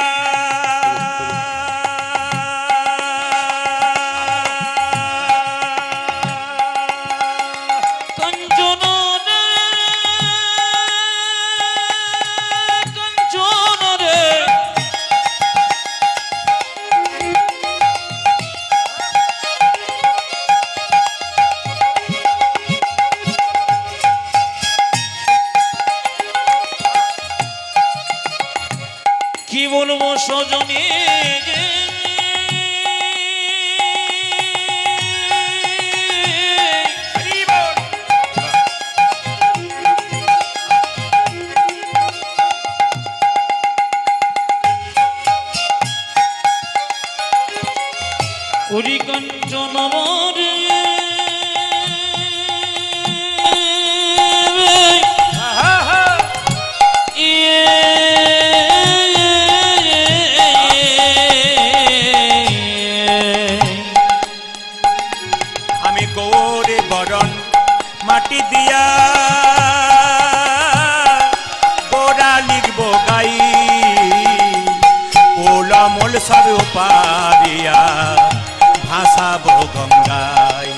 কি বলবো সজনী হরি কাঞ্চন রে আমি গৌর বরণ মাটি দিয়া গোড়া লিখব গাই, ওলামল সব পারিয়া ভাসাব গঙ্গায়।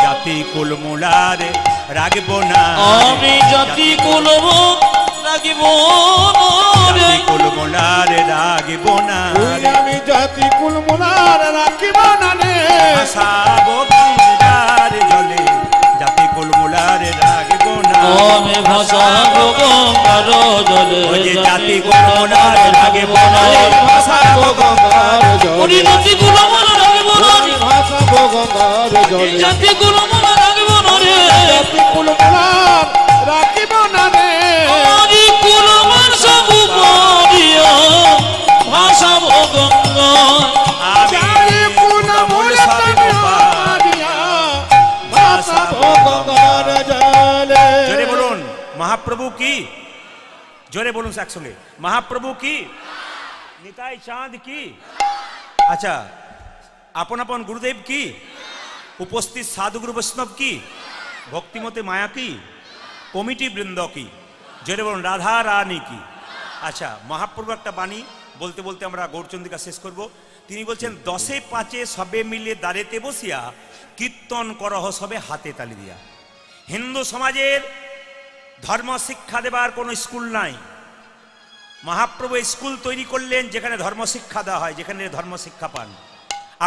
জাতি কুলমুলার রাগব না, আমি জাতি কুলব রাগিব কুলমুলার রাগব না, আমি জাতি কুলমুলার রাখিব না রে। ভাসাব গঙ্গার জলে জাতি কুলমুলার রাগব না, আমি ভাসাব গঙ্গার জলে জাতি কুলমুলার রাগব না, ভাসাব গঙ্গার জলে জাতি কুলমুলার রাগিব না, ভাসাব গঙ্গার জলে জাতি কুলমুলার রাগিব না রে, জাতি কুলমুলার রাখিব না রে। আমি কুলমার সব পারিয়া ভাসাব গঙ্গা, জাতি কুলমুল পারিয়া ভাসাব গঙ্গার জলে। জোরে বলুন মহাপ্রভু কি, জোরে বলুন একসঙ্গে মহাপ্রভু কি, নিতাই চাঁদ কি। আচ্ছা, আপন আপন গুরুদেব কি, উপস্থিত সাধুগুরু বৈষ্ণব কি, ভক্তিমতে মায়া কি, কমিটি বৃন্দ কি, জোরে বলুন রাধা রানী কি। আচ্ছা, মহাপ্রভু একটা বাণী বলতে বলতে আমরা গৌরচন্দ্রিকা শেষ করব। তিনি বলছেন 10-5 সবে মিলে দাঁড়েতে বসিয়া কীর্তন করহ সবে হাতে তালি দিয়া। হিন্দু সমাজের ধর্ম শিক্ষা দেবার কোনো স্কুল নাই। মহাপ্রভু স্কুল তৈরি করলেন যেখানে ধর্ম শিক্ষা দেওয়া হয়, যেখানে ধর্ম শিক্ষা পান।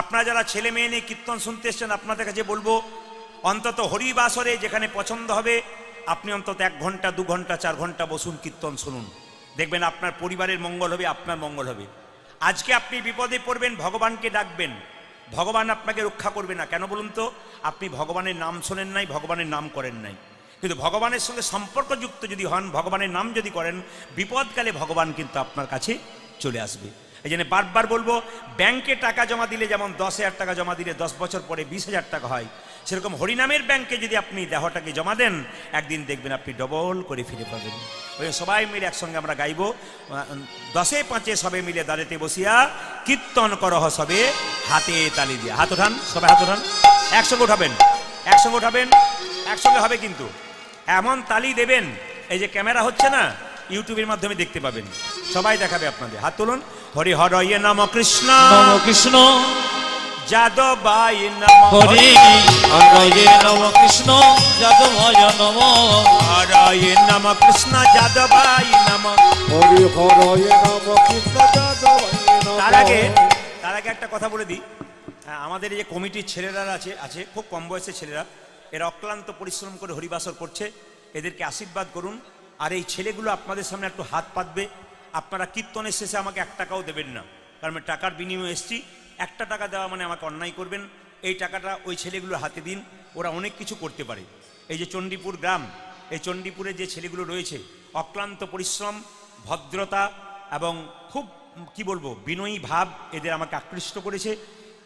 আপনারা যারা ছেলে মেয়ে নিয়ে কীর্তন শুনতে এসছেন, আপনাদের কাছে বলবো অন্তত হরিবাসরে যেখানে পছন্দ হবে আপনি অন্তত 1 ঘন্টা 2 ঘন্টা 4 ঘন্টা বসুন, কীর্তন শুনুন, দেখবেন আপনার পরিবারের মঙ্গল হবে, আপনার মঙ্গল হবে। আজকে আপনি বিপদে পড়বেন, ভগবানকে ডাকবেন, ভগবান আপনাকে রক্ষা করবে না। কেন বলুন তো? আপনি ভগবানের নাম শোনেন নাই, ভগবানের নাম করেন নাই। কিন্তু ভগবানের সঙ্গে সম্পর্কযুক্ত যদি হন, ভগবানের নাম যদি করেন, বিপদকালে ভগবান কিন্তু আপনার কাছে চলে আসবে। এই জন্য বারবার বলবো, ব্যাংকে টাকা জমা দিলে যেমন 10,000 টাকা জমা দিলে 10 বছর পরে 20,000 টাকা হয়, সেরকম হরিনামের ব্যাংকে যদি আপনি দেহটাকে জমা দেন, একদিন দেখবেন আপনি ডবল করে ফিরে পাবেন। ওই সবাই মিলে একসঙ্গে আমরা গাইবো, 10-5 সবে মিলে দাঁড়াতে বসিয়া কীর্তন করহ সবে হাতে তালি দিয়া। হাত ওঠান, সবাই হাত ওঠান, একসঙ্গে উঠাবেন, একসঙ্গে উঠাবেন, একসঙ্গে হবে কিন্তু এমন তালি দেবেন, এই যে ক্যামেরা হচ্ছে না, ইউটিউবের মাধ্যমে দেখতে পাবেন, সবাই দেখাবে আপনাদের। হাত তুলুন। হরি হরয়ে নম কৃষ্ণ নম কৃষ্ণ যাদবাই নম, হরি হরয়ে নম কৃষ্ণ যাদবায় নম, হরয়ে নম কৃষ্ণ যাদবাই নম। হরি হরয়ে নম কৃষ্ণ যাদবায় নম। তার আগে একটা কথা বলে দিই, আমাদের এই যে কমিটির ছেলেরা আছে খুব কম বয়সের ছেলেরা, এরা অক্লান্ত পরিশ্রম করে হরিবাসর করছে, এদেরকে আশীর্বাদ করুন। আর এই ছেলেগুলো আপনাদের সামনে একটু হাত পাতবে, আপনারা কীর্তনের শেষে আমাকে 1 টাকাও দেবেন না, কারণ আমি টাকার বিনিময়ে এসেছি। 1 টাকা দেওয়া মানে আমাকে অন্যায় করবেন। এই টাকাটা ওই ছেলেগুলোর হাতে দিন, ওরা অনেক কিছু করতে পারে। এই যে চণ্ডীপুর গ্রাম, এই চণ্ডীপুরে যে ছেলেগুলো রয়েছে, অক্লান্ত পরিশ্রম, ভদ্রতা এবং খুব কি বলবো বিনয়ী ভাব এদের আমাকে আকৃষ্ট করেছে।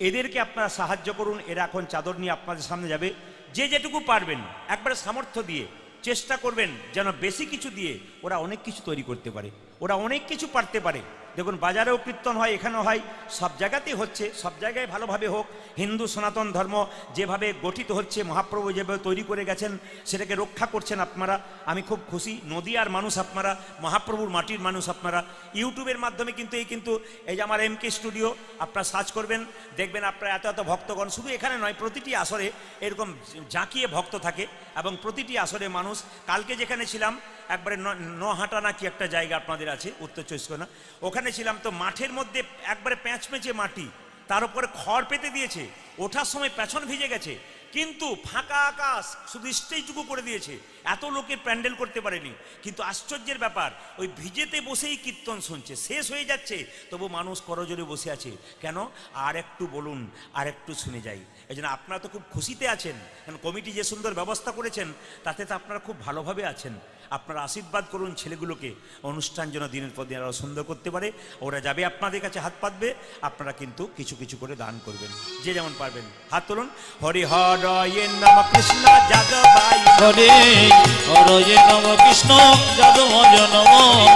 এদেরকে আপনারা সাহায্য করুন। এরা এখন চাদর নিয়ে আপনাদের সামনে যাবে। যে যেটুকু পারবেন একবারে সামর্থ্য দিয়ে চেষ্টা করবেন যেন বেশি কিছু দিয়ে ওরা অনেক কিছু তৈরি করতে পারে, ওরা অনেক কিছু পারতে পারে। দেখুন বাজারেও কীর্তন হয়, এখানেও হয়, সব জায়গাতেই হচ্ছে, সব জায়গায় ভালোভাবে হোক। হিন্দু সনাতন ধর্ম যেভাবে গঠিত হচ্ছে, মহাপ্রভু যেভাবে তৈরি করে গেছেন সেটাকে রক্ষা করছেন আপনারা, আমি খুব খুশি। নদিয়ার মানুষ আপনারা, মহাপ্রভুর মাটির মানুষ আপনারা। ইউটিউবের মাধ্যমে কিন্তু এই যে আমার MK স্টুডিও আপনারা সার্চ করবেন, দেখবেন আপনারা এত এত ভক্তগণ, শুধু এখানে নয় প্রতিটি আসরে এরকম জাঁকিয়ে ভক্ত থাকে এবং প্রতিটি আসরে মানুষ। কালকে যেখানে ছিলাম একবারে নহাটা না কি একটা জায়গা আপনাদের আছে উত্তর 24 পরগনা, ওখানে ছিলাম তো মাঠের মধ্যে একবারে প্যাঁচমেচে মাটি, তার উপরে খড় পেতে দিয়েছে, ওঠার সময় পেছন ভিজে গেছে, কিন্তু ফাঁকা আকাশ, শুধু স্টেজটুকু করে দিয়েছে, এত লোকের প্যান্ডেল করতে পারেনি। কিন্তু আশ্চর্যের ব্যাপার, ওই ভিজেতে বসেই কীর্তন শুনছে, শেষ হয়ে যাচ্ছে তবু মানুষ করজোরে বসে আছে। কেন? আর একটু বলুন, আর একটু শুনে যাই। এই জন্য আপনারা তো খুব খুশিতে আছেন, কারণ কমিটি যে সুন্দর ব্যবস্থা করেছেন তাতে তো আপনারা খুব ভালোভাবে আছেন। আপনারা আশীর্বাদ করুন ছেলেগুলোকে, অনুষ্ঠান যেন দিনের পর দিন আরও সুন্দর করতে পারে। ওরা যাবে আপনাদের কাছে হাত পাতবে, আপনারা কিন্তু কিছু কিছু করে দান করবেন, যে যেমন পারবেন। হাত তুলুন। হরি হরয়ে নম কৃষ্ণ যাদবাই, হরি হরয়ে নম কৃষ্ণ যাদবায় নম,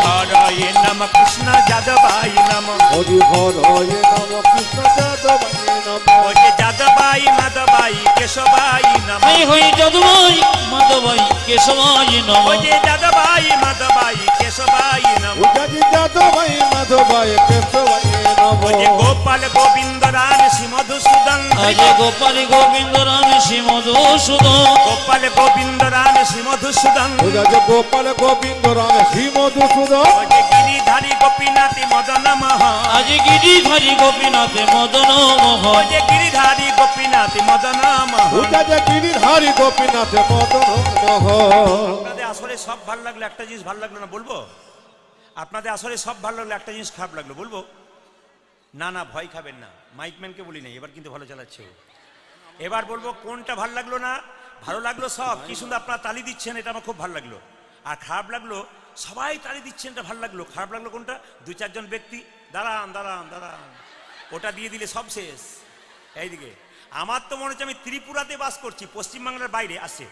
হরয়ে নম কৃষ্ণ যাদবাই নম। হরি হরয়ে নম কৃষ্ণ যাদবায় নম। ওই যে যাদবাই মাধবাই কেশবাই নম, হই যাদবাই মাধবাই কেশবায় নম, ওই যে যাদবাই মাধবাই কেশবাই নম। উজাজি যাদবায় মাধবায় কেশবায় নম। ওই যে গোপাল গোবিন্দ রাম শ্রী মধুসূদন, আজ গোপাল গোবিন্দ রাম শ্রী মধুসূদন, গোপাল গোবিন্দ রাম শ্রী মধুসূদন, উজাজি গোপাল গোবিন্দ রাম শ্রী মধুসূদন। ওই যে গিরিধারী গোপীনাথী মদন মোহন, আজ গিরিধারী গোপীনাথে মদন মোহন, ওই যে গিরিধারী গোপীনাথী মদন মোহন। উজাজি গিরিধারী গোপীনাথ মদন মোহন। আপনাদের আসলে সব ভালো লাগলো, একটা জিনিস ভালো লাগলো না বলবো? আপনাদের আসলে সব ভালো লাগলো, একটা জিনিস খারাপ লাগলো বলবো? না না, ভয় খাবেন না, মাইকম্যানকে বলি নাই, এবার কিন্তু ভালো চালাচ্ছে ও। এবার বলবো কোনটা ভালো লাগলো না? ভালো লাগলো সব, কি সুন্দর আপনারা তালি দিচ্ছেন, এটা আমার খুব ভালো লাগলো। আর খারাপ লাগলো, সবাই তালি দিচ্ছেন, এটা ভালো লাগলো। খারাপ লাগলো কোনটা? 2-4 জন ব্যক্তি দাঁড়ান দাঁড়ান দাঁড়ান, ওটা দিয়ে দিলে সব শেষ। এইদিকে আমার তো মনে হচ্ছে আমি ত্রিপুরাতে বাস করছি, পশ্চিমবাংলার বাইরে আসছে।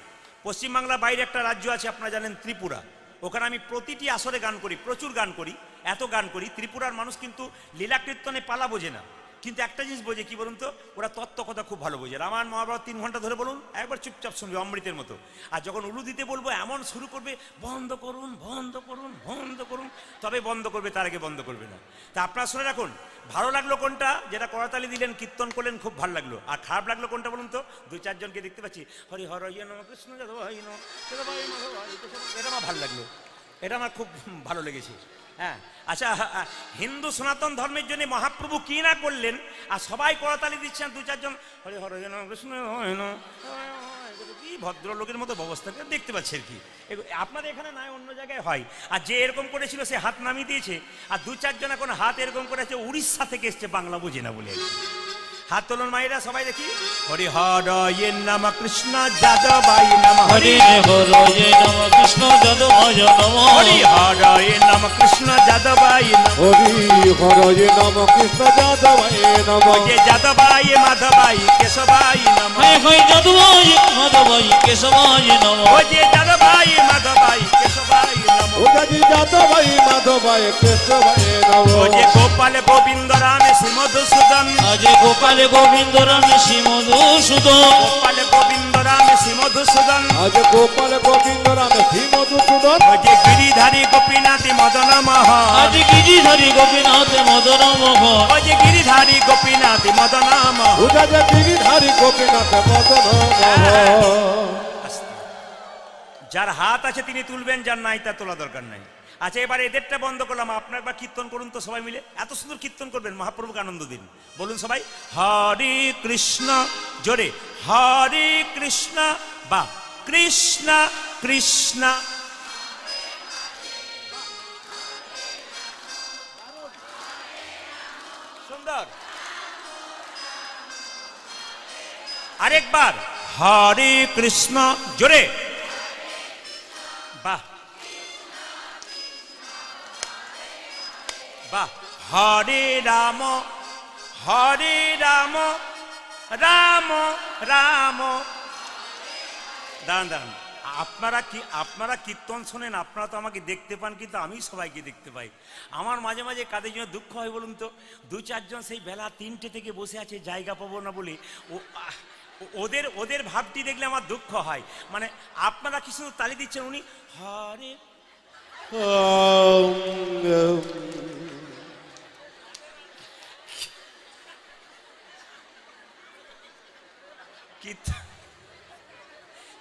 পশ্চিমবাংলার বাইরে একটা রাজ্য আছে আপনারা জানেন, ত্রিপুরা। ওখানে আমি প্রতিটি আসরে গান করি, প্রচুর গান করি, এত গান করি। ত্রিপুরার মানুষ কিন্তু লীলা কীর্তনে পালা বোঝে না, কিন্তু একটা জিনিস বোঝে, কি বলুন তো? ওরা তত্ত্ব কথা খুব ভালো বোঝে। রামায়ণ মহাভারত 3 ঘন্টা ধরে বলুন, একবার চুপচাপ শুনবে অমৃতের মতো। আর যখন উলু দিতে বলবো এমন শুরু করবে, বন্ধ করুন বন্ধ করুন বন্ধ করুন, তবে বন্ধ করবে, তার আগে বন্ধ করবে না। তা আপনারা শুনে রাখুন, ভালো লাগলো কোনটা? যেটা করতালি দিলেন, কীর্তন করলেন, খুব ভালো লাগলো। আর খারাপ লাগলো কোনটা বলুন তো? 2-4 জনকে দেখতে পাচ্ছি, হরি হরয়ে নম কৃষ্ণ যাদবাই নম, যাদবাই মাধবাই কেশবাই, এটা আমার ভালো লাগলো, এটা আমার খুব ভালো লেগেছে। হ্যাঁ, আচ্ছা, হিন্দু সনাতন ধর্মের জন্য মহাপ্রভু কি না করলেন, আর সবাই করতালি দিচ্ছেন, 2-4 জন হরি হরয়ে নম কৃষ্ণ যাদবাই নম, কি ভদ্রলোকের মতো ব্যবস্থা দেখতে পাচ্ছেন কি? আপনাদের এখানে নয়, অন্য জায়গায় হয়। আর যে এরকম করেছিল সে হাত নামিয়ে দিয়েছে, আর 2-4 জন এখন হাত এরকম করেছে, উড়িষ্যা থেকে এসছে, বাংলা বোঝে না বলে। হাত তোলন মায়েরা সবাই দেখি। হরি হরয়ে নম কৃষ্ণ যাদবায় নম হরি হরয়ে নম কৃষ্ণ যাদবায় নম হরি হরয়ে নম কৃষ্ণ যাদবায় নম হরি হরয়ে নম কৃষ্ণ যাদবায় নম যে যাদবায় মাধবায় কেশবায় নম হরে হরে যাদবায় মাধবায় কেশবায় নম ও যে যাদবায় মাধবায় কেশবায় নম ওজি যাদবায় মাধবায় কেশবায় নম ও যে গোপাল গোবিন্দ রাম শ্রী মধুসূদন আজ গোপাল গোবিন্দ রাম শ্রী মধুসূদন গোপাল গোবিন্দ রাম শ্রী মধুসূদন আজ গোপাল গোবিন্দ রাম শ্রী মধুসূদন ও যে গিরিধারী গোপীনাথী মদন মোহন আজ গিরিধারী গোপীনাথ মদন মোহন ও যে গিরিধারী গোপীনাথী মদন মোহন ওজি গিরিধারী গোপীনাথ মদন মোহন। যার হাত আছে তিনি তুলবেন, যার নাই তার তোলা দরকার নাই। আচ্ছা, এবার এদেরটা বন্ধ করলাম, আপনার একবার কীর্তন করুন তো সবাই মিলে। এত সুন্দর কীর্তন করবেন, মহাপ্রভুকে আনন্দ দিন। বলুন সবাই, হরে কৃষ্ণ, জোরে হরে কৃষ্ণ, বা কৃষ্ণ কৃষ্ণ। সুন্দর। আরেকবার হরে কৃষ্ণ, জোরে, বাহ বাহ। হরে রাম, হরে রাম, রাম রাম। দাঁড়ান দাঁড়ান, আপনারা কীর্তন শোনেন, আপনারা তো আমাকে দেখতে পান, কিন্তু আমি সবাইকে দেখতে পাই। আমার মাঝে মাঝে কাদের জন্য দুঃখ হয় বলুন তো? 2-4 জন সেই বেলা 3টে থেকে বসে আছে, জায়গা পাবো না বলে। ওদের ভাবটি দেখলে আমার দুঃখ হয়। মানে আপনারা কি শুধু তালি দিচ্ছেন, উনি হরে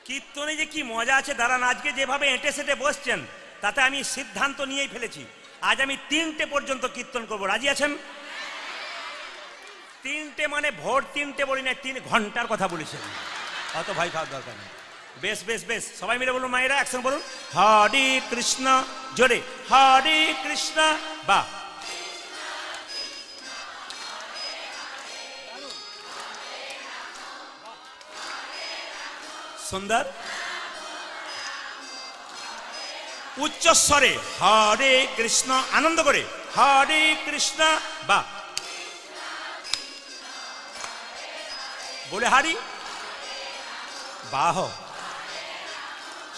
কীর্তনে যে কি মজা আছে। দাঁড়ান, আজকে যেভাবে এঁটে সেটে বসছেন, তাতে আমি সিদ্ধান্ত নিয়েই ফেলেছি, আজ আমি 3টে পর্যন্ত কীর্তন করব। রাজি আছেন? 3টে মানে ভোর 3টে বলি না, 3 ঘন্টার কথা বলেছেন। অত ভয় খাওয়ার দরকার নেই। বেশ বেশ বেশ, সবাই মিলে বলুন মায়েরা, একসঙ্গে বলুন হরে কৃষ্ণ, জোরে হরে কৃষ্ণ, বা সুন্দর। উচ্চস্বরে হরে কৃষ্ণ, আনন্দ করে হরে কৃষ্ণ, বা বলে হারি, বাহ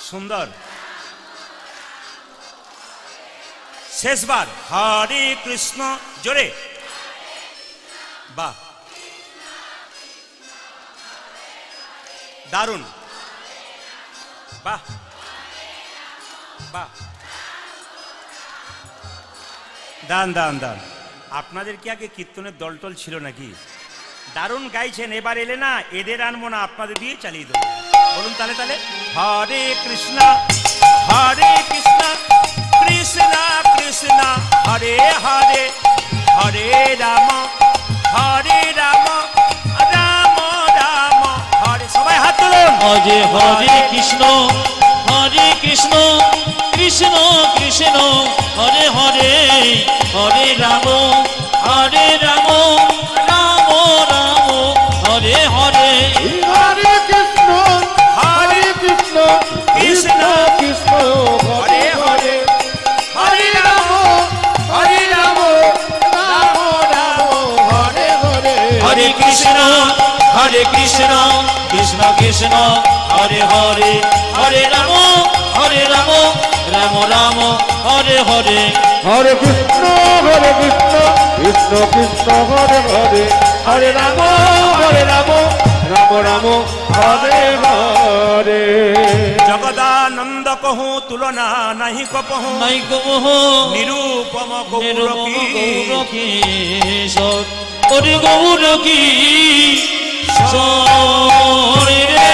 সুন্দর। শেষবার হরে কৃষ্ণ, জোরে, বাহ দারুণ, বাহ বাহ। দান দান দান। আপনাদের কি আগে কীর্তনের দলটল ছিল নাকি? দারুণ গাইছেন। এবার এলে না, এদের আনবো না, আপনাদের দিয়ে চালিয়ে দেবো। বলুন তাহলে তাহলে হরে কৃষ্ণ, হরে কৃষ্ণ, কৃষ্ণ কৃষ্ণ, হরে হরে, হরে রাম, হরে রাম, রাম রাম, হরে। সবাই হাত তুলুন। অজে হরে কৃষ্ণ, হরে কৃষ্ণ, কৃষ্ণ কৃষ্ণ, হরে হরে, হরে রাম, হরে রাম, রাম রাম, হরে হরে। হরে কৃষ্ণ, হরে কৃষ্ণ, কৃষ্ণ কৃষ্ণ, হরে হরে, হরে রাম, হরে রাম, রাম রাম, হরে হরে। হরে কৃষ্ণ, হরে কৃষ্ণ, কৃষ্ণ কৃষ্ণ, হরে হরে, হরে রাম, হরে রাম, রাম রাম, হরে হরে। হরে কৃষ্ণ, কৃষ্ণ কৃষ্ণ, হরে হরে, হরে রাম, রাম রাম, হরে হরে। জগদানন্দ কহু তুলনা নাহি কপহু, নাই গৌহ নিরূপম গৌর কি, কি ওরে গৌর কি শরীরে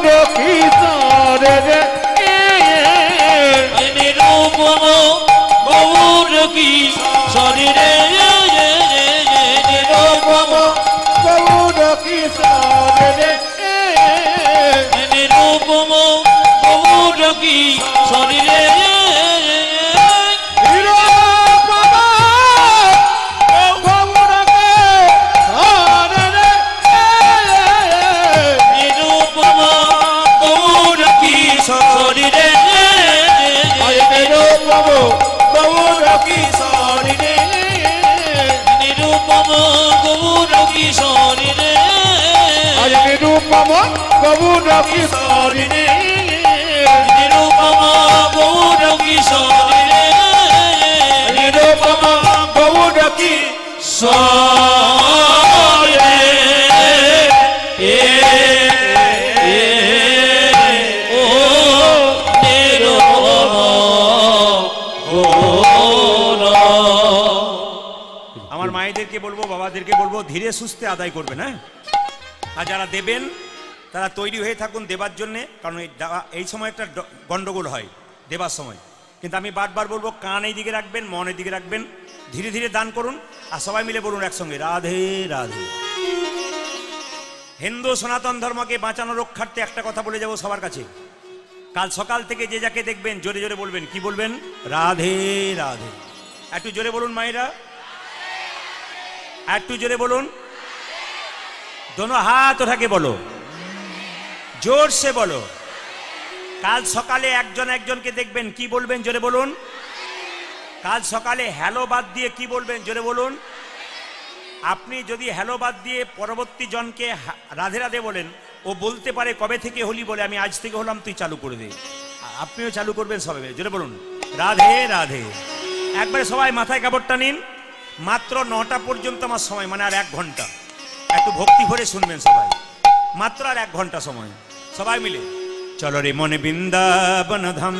Hare Krishna, কি শরীরে গৌর কিশোরী নিরুপম গৌর কিশোরী নিরুপম গৌর কিশোরী ও নিরুপম গৌর। আমার মায়েদেরকে বলবো, বাবাদেরকে বলবো, ধীরে সুস্থে আদায় করবেন। হ্যাঁ, আর যারা দেবেন তারা তৈরি হয়ে থাকুন দেবার জন্যে, কারণ এই সময় একটা গন্ডগোল হয় দেবার সময়। কিন্তু আমি বারবার বলবো, কান এই দিকে রাখবেন, মন এই দিকে রাখবেন, ধীরে ধীরে দান করুন। আর সবাই মিলে বলুন একসঙ্গে, রাধে রাধে। হিন্দু সনাতন ধর্মকে বাঁচানো রক্ষার্থে একটা কথা বলে যাব সবার কাছে। কাল সকাল থেকে যে যাকে দেখবেন জোরে জোরে বলবেন। কি বলবেন? রাধে রাধে। একটু জোরে বলুন মায়েরা, একটু জোরে বলুন। दोनों हाथ उठा के बोलो, जोर से बोलो। কাল সকালে একজন একজনকে দেখবেন, কি বলবেন? জোরে বলুন। কাল সকালে হ্যালো বাদ দিয়ে কি বলবেন? জোরে বলুন। আপনি যদি হ্যালো বাদ দিয়ে পরবর্তী জনকে রাধে রাধে বলেন, ও বলতে পারে কবে থেকে হলি বলে, আমি আজ থেকে হলাম, তুই চালু করে দে। আপনিও চালু করবেন সবাই। জোরে বলুন রাধে রাধে। একবারে সবাই মাথায় কাপড়টা নিন। মাত্র 9টা পর্যন্ত আমার সময়, মানে আর 1 ঘন্টা। একটু ভক্তি ভরে শুনবেন সবাই, মাত্র আর 1 ঘন্টা সময়। সবাই মিলে চলো রে মনে বৃন্দাবন ধাম,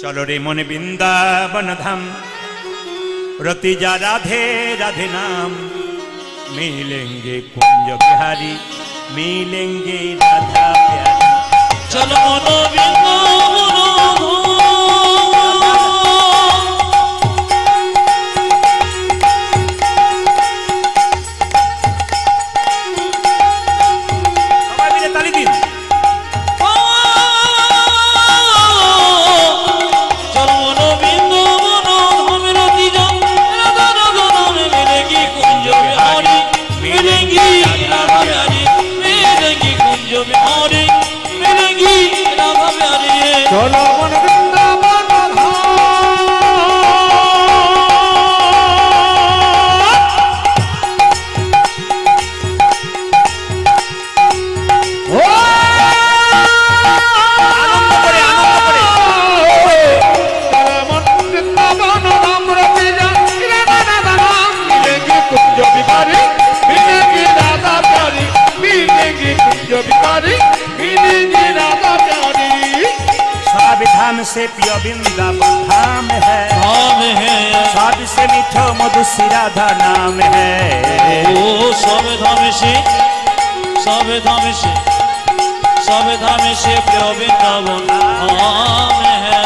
চলো রে মনে বৃন্দাবন ধাম, रति जा राधे राधे नाम, मिलेंगे कुंज बिहारी, मिलेंगे राधा प्यारी। चलो मनो वृंदावन चलो मन वृंदावन धाम रति जा मिलेंगे कुंज बिहारी, मिलेंगे राधा प्यारी, मिलेंगे कुंज बिहारी, मिलेंगे राधा प्यारी। धाम से पियो वृंदावन धाम है, सब से मीठो मधुसी राधा नाम है। ओ सब धाम से, सब धाम से, सब धाम से पियो वृंदावन धाम है,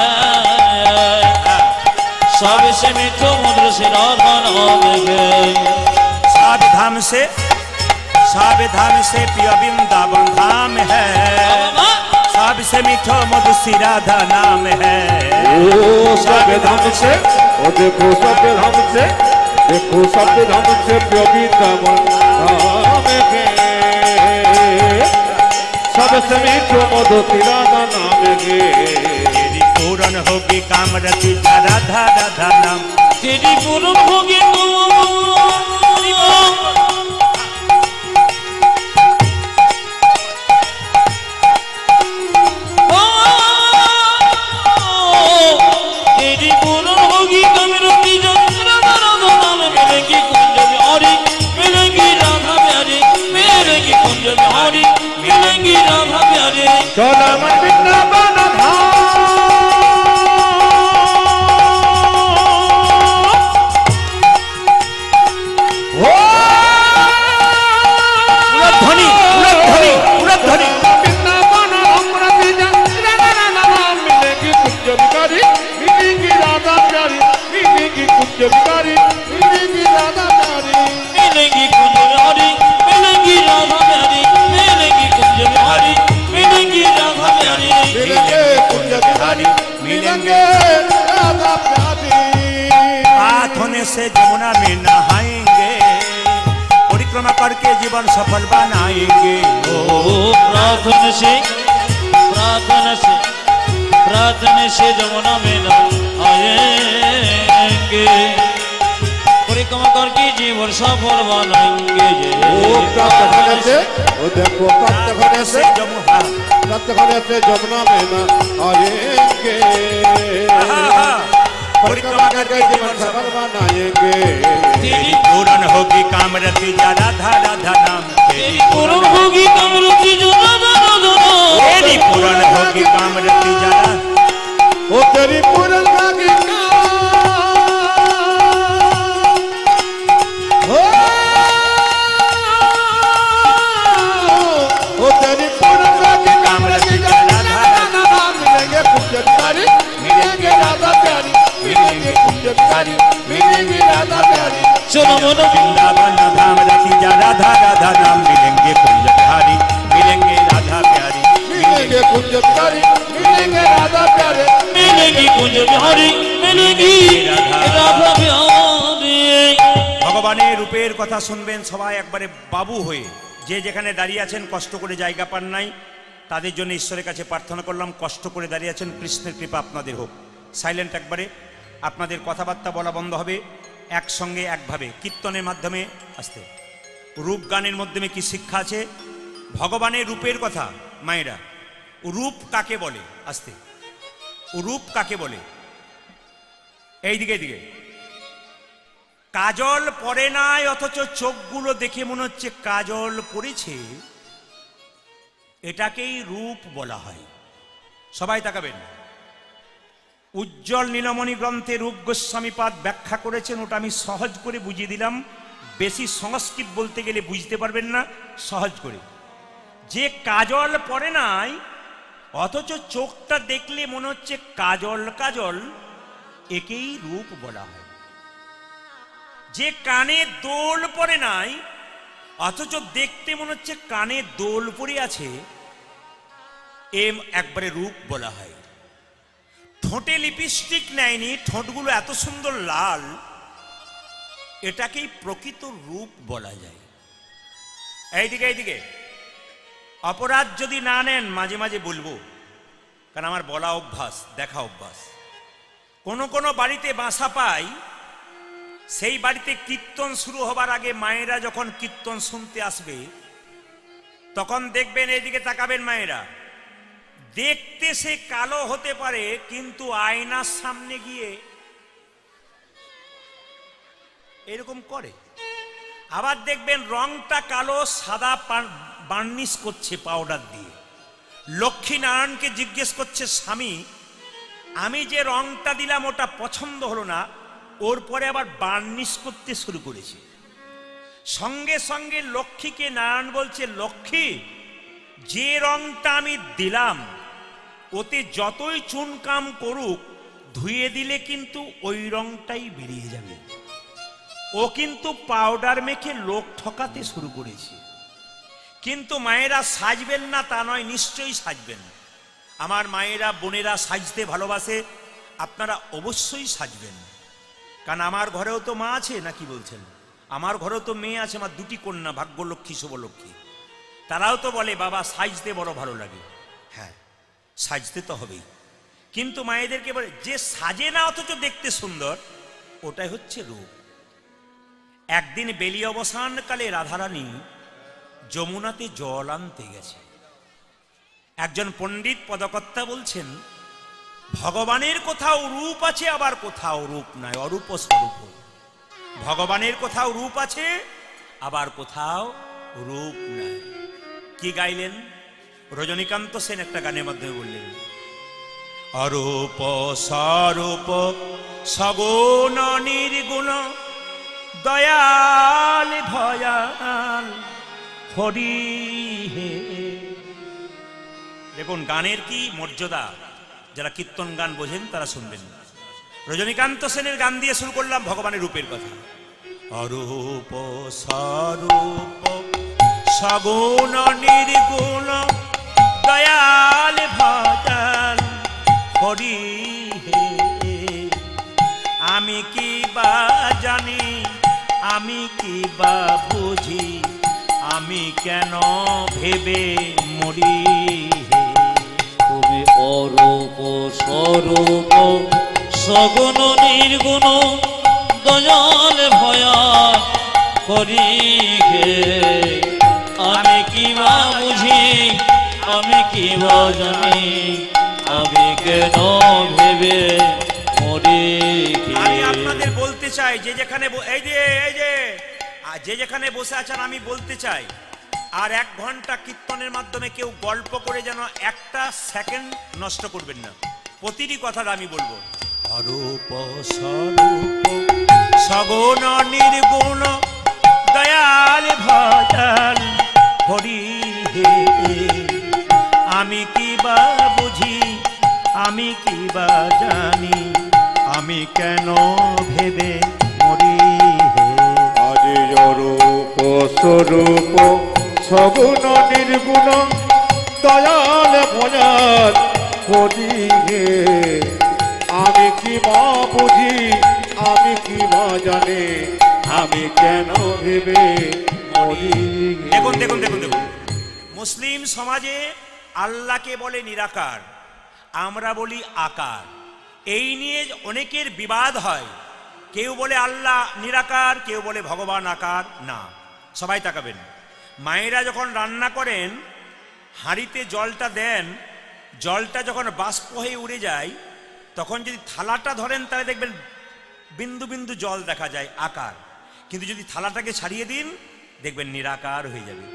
सब से मीठो मधुसी राधा नाम है। सब धाम से, सब धाम से पियो वृंदावन धाम है, सबसे मीठो मधुसी राधा नाम है। ओ सब धाम से, ओ देखो सब धाम से, देखो सब धाम से वृंदावन धाम है, सबसे मीठो मधुसी राधा नाम है। तेरी पूर्ण होगी काम रति राधा राधा नाम, तेरी पूर्ण होगी चलो मन वृंदावन धाम, ध्वनि ध्वनि ध्वनि वृंदावन धाम रति जा मिलेंगी कुंज बिहारी, मिलेंगी राधा प्यारी, मिलेंगी कुंज बिहारी, मिलेंगी राधा प्यारी, मिलेंगी कुंज बिहारी, मिलेंगी राधा प्यारी, मिलेंगी कुंज बिहारी, मिलेंगी राधा प्यारी। यमुना में नहाएंगे, परिक्रमा करके जीवन सफल बनाएंगे। ओ प्रार्थना से यमुना में नहाएंगे, परिक्रमा करके जीवन सफल बनाएंगे। ओ प्रार्थना से, ओ देखो प्रार्थना से यमुना में नहाएंगे, परिक्रमा करके जीवन सफल बनाएंगे। तेरी पूर्ण होगी कामरति जा राधा राधा नाम, तेरी पूर्ण होगी कामरति जा राधा राधा नाम, तेरी पूर्ण होगी कामरति जा राधा, ओ तेरी पूर्ण होगी ओ तेरी पूर्ण होगी कामरति जा राधा राधा नाम, मिलेंगे कुंजबिहारी मिलेंगे राधा प्यारी, मिलेंगे कुंजबिहारी मिलेंगे राधा प्यारी। चलो मनो वृंदावन धाम रति जा राधा राधा नाम, मिलेंगे कुंजबिहारी मिलेंगे राधा प्यारी, मिलेंगे कुंजबिहारी मिलेंगे राधा प्यारे, मिलेगी कुंजबिहारी मिलेगी राधा प्यारी। ভগবানের রূপের কথা শুনবেন সবাই একবারে বাবু হয়ে। যে যেখানে দাঁড়িয়ে আছেন কষ্ট করে জায়গা পান নাই, তাদের জন্য ঈশ্বরের কাছে প্রার্থনা করলাম, কষ্ট করে দাঁড়িয়ে আছেন, কৃষ্ণের কৃপা আপনাদের হোক। সাইলেন্ট একবারে, আপনাদের কথাবার্তা বলা বন্ধ হবে, একসঙ্গে একভাবে কীর্তনের মাধ্যমে আসতে। রূপ গানের মাধ্যমে কি শিক্ষা আছে? ভগবানের রূপের কথা মায়েরা, রূপ কাকে বলে? আসতে, রূপ কাকে বলে? এইদিকে এইদিকে, কাজল পরে নাই অথচ চোখগুলো দেখে মনে হচ্ছে কাজল পড়েছে, এটাকেই রূপ বলা হয়। সবাই তাকাবেন। উজ্জ্বল নীলমণি গ্রন্থে রূপ গোস্বামীপাদ ব্যাখ্যা করেছেন, ওটা আমি সহজ করে বুঝিয়ে দিলাম। বেশি সংস্কৃত বলতে গেলে বুঝতে পারবেন না, সহজ করে। যে কাজল পরে নাই অথচ চোখটা দেখলে মনে হচ্ছে কাজল কাজল, একেই রূপ বলা হয়। যে কানে দোল পরে নাই অথচ দেখতে মনে হচ্ছে কানে দোল পরে আছে, একবারে রূপ বলা হয়। ঠোঁটে লিপস্টিক নেয়নি, ঠোঁটগুলো এত সুন্দর লাল, এটাকেই প্রকৃত রূপ বলা যায়। এইদিকে এইদিকে, অপরাধ যদি না নেন মাঝে মাঝে বলবো, কারণ আমার বলা অভ্যাস, দেখা অভ্যাস। কোন কোন বাড়িতে বাসা পাই, সেই বাড়িতে কীর্তন শুরু হবার আগে মায়েরা যখন কীর্তন শুনতে আসবে, তখন দেখবেন, এইদিকে তাকাবেন মায়েরা, দেখতে সে কালো হতে পারে কিন্তু আয়নার সামনে গিয়ে এরকম করে। আবার দেখবেন রংটা কালো, সাদা বার্নিশ করছে পাউডার দিয়ে। লক্ষ্মী নারায়ণকে জিজ্ঞেস করছে, স্বামী আমি যে রংটা দিলাম ওটা পছন্দ হলো না, ওর পরে আবার বার্নিশ করতে শুরু করেছে। সঙ্গে সঙ্গে লক্ষ্মীকে নারায়ণ বলছে, লক্ষ্মী যে রংটা আমি দিলাম ওতে যতই চুনকাম করুক, ধুয়ে দিলে কিন্তু ওই রংটাই বেরিয়ে যাবে। ও কিন্তু পাউডার মেখে লোক ঠকাতে শুরু করেছে। কিন্তু মায়েরা সাজবেন না তা নয়, নিশ্চয়ই সাজবেন। আমার মায়েরা বোনেরা সাজতে ভালোবাসে, আপনারা অবশ্যই সাজবেন। কারণ আমার ঘরেও তো মা আছে, নাকি বলছেন? আমার ঘরেও তো মেয়ে আছে, আমার দুটি কন্যা, ভাগ্যলক্ষ্মী শুভলক্ষ্মী। তারাও তো বলে বাবা সাজতে বড় ভালো লাগে। হ্যাঁ, সাজতে তো হবেই, কিন্তু মায়েদেরকে বলে যে সাজে না অথচ দেখতে সুন্দর, ওটাই হচ্ছে রূপ। একদিন বেলি অবসানকালে রাধারানী যমুনাতে জল আনতে গেছে। একজন পণ্ডিত পদকর্তা বলছেন, ভগবানের কোথাও রূপ আছে, আবার কোথাও রূপ নাই, অরূপ স্বরূপ। ভগবানের কোথাও রূপ আছে, আবার কোথাও রূপ নাই। কি গাইলেন? রজনীকান্ত সেন একটা গানের মাধ্যমে বললেন, অরূপ স্বরূপ সগুণ নির্গুণ দয়াল ভয়াল হরি হে। দেখুন গানের কি মর্যাদা, যারা কীর্তন গান বোঝেন তারা শুনবেন। রজনীকান্ত সেনের গান দিয়ে শুরু করলাম ভগবানের রূপের কথা। অরূপ স্বরূপ সগুণ নির্গুণ দয়াল ভয়াল হরি হে। আমি কি বা জানি কি বা বুঝি, আমি কেন ভেবে মরি। তুমি অরূপ স্বরূপ সগুণ নির্গুণ দয়াল ভয়াল করি হে। আমি কি বা বুঝি, আমি কি বা জানি, আমি কেন ভেবে মরি হে। আমি আপনাদের বলতে চাই, যে যেখানে এই যে যে যেখানে বসে আছেন, আমি বলতে চাই আর 1 ঘন্টা কীর্তনের মাধ্যমে কেউ গল্প করে যেন একটা সেকেন্ড নষ্ট করবেন না। প্রতিটি কথা আমি বলবো। অরূপ স্বরূপ সগুণ নির্গুণ দয়াল ভয়াল হরি হে। আমি কি বা বুঝি, আমি কি বা জানি, আমি কেন ভেবে মরি হে। আদি অরূপ স্বরূপ সগুণ নির্গুণ দয়াল ভয়াল হরি হে। আমি কি বা বুঝি, আমি কি বা জানি, আমি কেন ভেবে মরি হে। দেখুন দেখুন দেখুন দেখুন, মুসলিম সমাজে আল্লাহকে বলে নিরাকার, আমরা বলি আকার। এই নিয়ে অনেকের বিবাদ হয়। কেউ বলে আল্লাহ নিরাকার, কেউ বলে ভগবান আকার। না, সবাই তাকাবেন। মায়েরা যখন রান্না করেন, হাঁড়িতে জলটা দেন, জলটা যখন বাষ্প হয়ে উড়ে যায়, তখন যদি থালাটা ধরেন তাহলে দেখবেন বিন্দু বিন্দু জল দেখা যায়, আকার। কিন্তু যদি থালাটাকে ছাড়িয়ে দিন, দেখবেন নিরাকার হয়ে যাবে।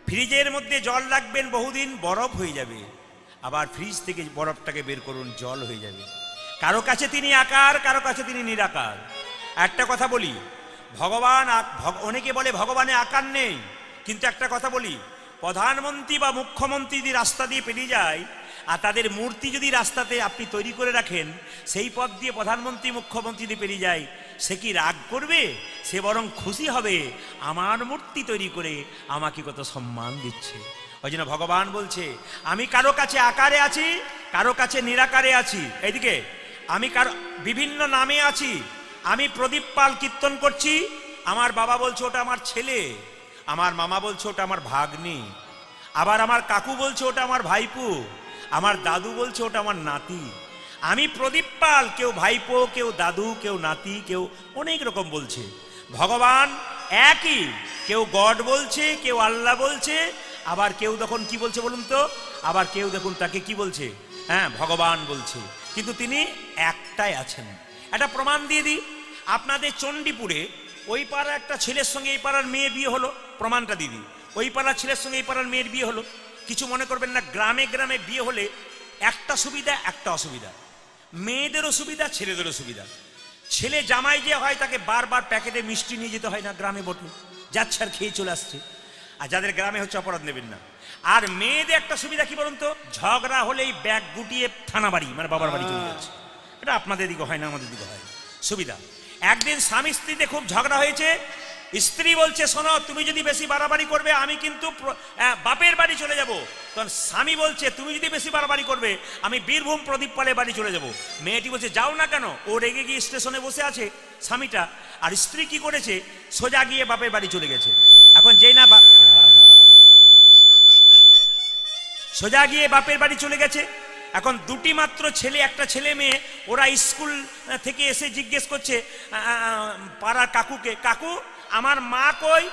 ফ্রিজের মধ্যে জল রাখবেন বহুদিন, বরফ হয়ে যাবে। আবার ফ্রিজ থেকে বরফটাকে বের করুন, জল হয়ে যাবে। কারো কাছে তিনি আকার, কারো কাছে তিনি নিরাকার। একটা কথা বলি, ভগবান অনেকে বলে ভগবানের আকার নেই, কিন্তু একটা কথা বলি, প্রধানমন্ত্রী বা মুখ্যমন্ত্রী যদি রাস্তা দিয়ে পেরিয়ে যায় আর তাদের মূর্তি যদি রাস্তাতে আপনি তৈরি করে রাখেন, সেই পথ দিয়ে প্রধানমন্ত্রী মুখ্যমন্ত্রী যদি পেরিয়ে যায়, সে কি রাগ করবে? সে বরং খুশি হবে, আমার মূর্তি তৈরি করে আমাকে কত সম্মান দিচ্ছে। ওই জন্য ভগবান বলছে, আমি কারো কাছে আকারে আছি, কারো কাছে নিরাকারে আছি। এইদিকে আমি কারো বিভিন্ন নামে আছি। আমি প্রদীপ পাল কীর্তন করছি, আমার বাবা বলছে ওটা আমার ছেলে, আমার মামা বলছে ওটা আমার ভাগ্নি, আবার আমার কাকু বলছে ওটা আমার ভাইপো, আমার দাদু বলছে ওটা আমার নাতি। আমি প্রদীপ পাল, কেউ ভাইপো, কেউ দাদু, কেউ নাতি, কেউ অনেক রকম বলছে। ভগবান একই, কেউ গড বলছে, কেউ আল্লাহ বলছে, আবার কেউ তখন কি বলছে বলুন তো, আবার কেউ দেখুন তাকে কি বলছে, হ্যাঁ ভগবান বলছে, কিন্তু তিনি একটাই আছেন। একটা প্রমাণ দিয়ে দিই, আপনাদের চণ্ডীপুরে ওই পাড়ার একটা ছেলের সঙ্গে এই পাড়ার মেয়ে বিয়ে হলো, প্রমাণটা দিদি। ওই পাড়ার ছেলের সঙ্গে এই পাড়ার মেয়ের বিয়ে হলো। কিছু মনে করবেন না, গ্রামে গ্রামে বিয়ে হলে একটা সুবিধা একটা অসুবিধা। মেয়েদেরও সুবিধা, ছেলেদেরও সুবিধা। ছেলে জামাই যে হয় তাকে বারবার প্যাকেটে মিষ্টি নিয়ে যেতে হয় না, গ্রামে বটে যাচ্ছে আর খেয়ে চলে আসছে। আর যাদের গ্রামে হচ্ছে অপরাধ নেবেন না। আর মেয়েদের একটা সুবিধা কি বলুন তো, ঝগড়া হলেই ব্যাগ গুটিয়ে থানা বাড়ি, মানে বাবার বাড়ি চলে যাচ্ছে। এটা আপনাদের দিকে হয় না, আমাদের দিকে হয়, সুবিধা। একদিন স্বামী স্ত্রীতে খুব ঝগড়া হয়েছে, স্ত্রী বলছে শোনো তুমি যদি বেশি বাড়াবাড়ি করবে আমি কিন্তু বাপের বাড়ি চলে যাব। তখন স্বামী বলছে তুমি যদি বেশি বাড়াবাড়ি করবে আমি বীরভূম প্রদীপ পালের বাড়ি চলে যাব। মেয়েটি বলছে যাও না কেন? ও রেগে গিয়ে স্টেশনে বসে আছে স্বামীটা, আর স্ত্রী কি করেছে, সোজা গিয়ে বাপের বাড়ি চলে গেছে। এখন যেই না সোজা গিয়ে বাপের বাড়ি চলে গেছে, এখন দুটি মাত্র ছেলে, একটা ছেলে মেয়ে, ওরা স্কুল থেকে এসে জিজ্ঞেস করছে পাড়ার কাকুকে, কাকু আমার মা কই,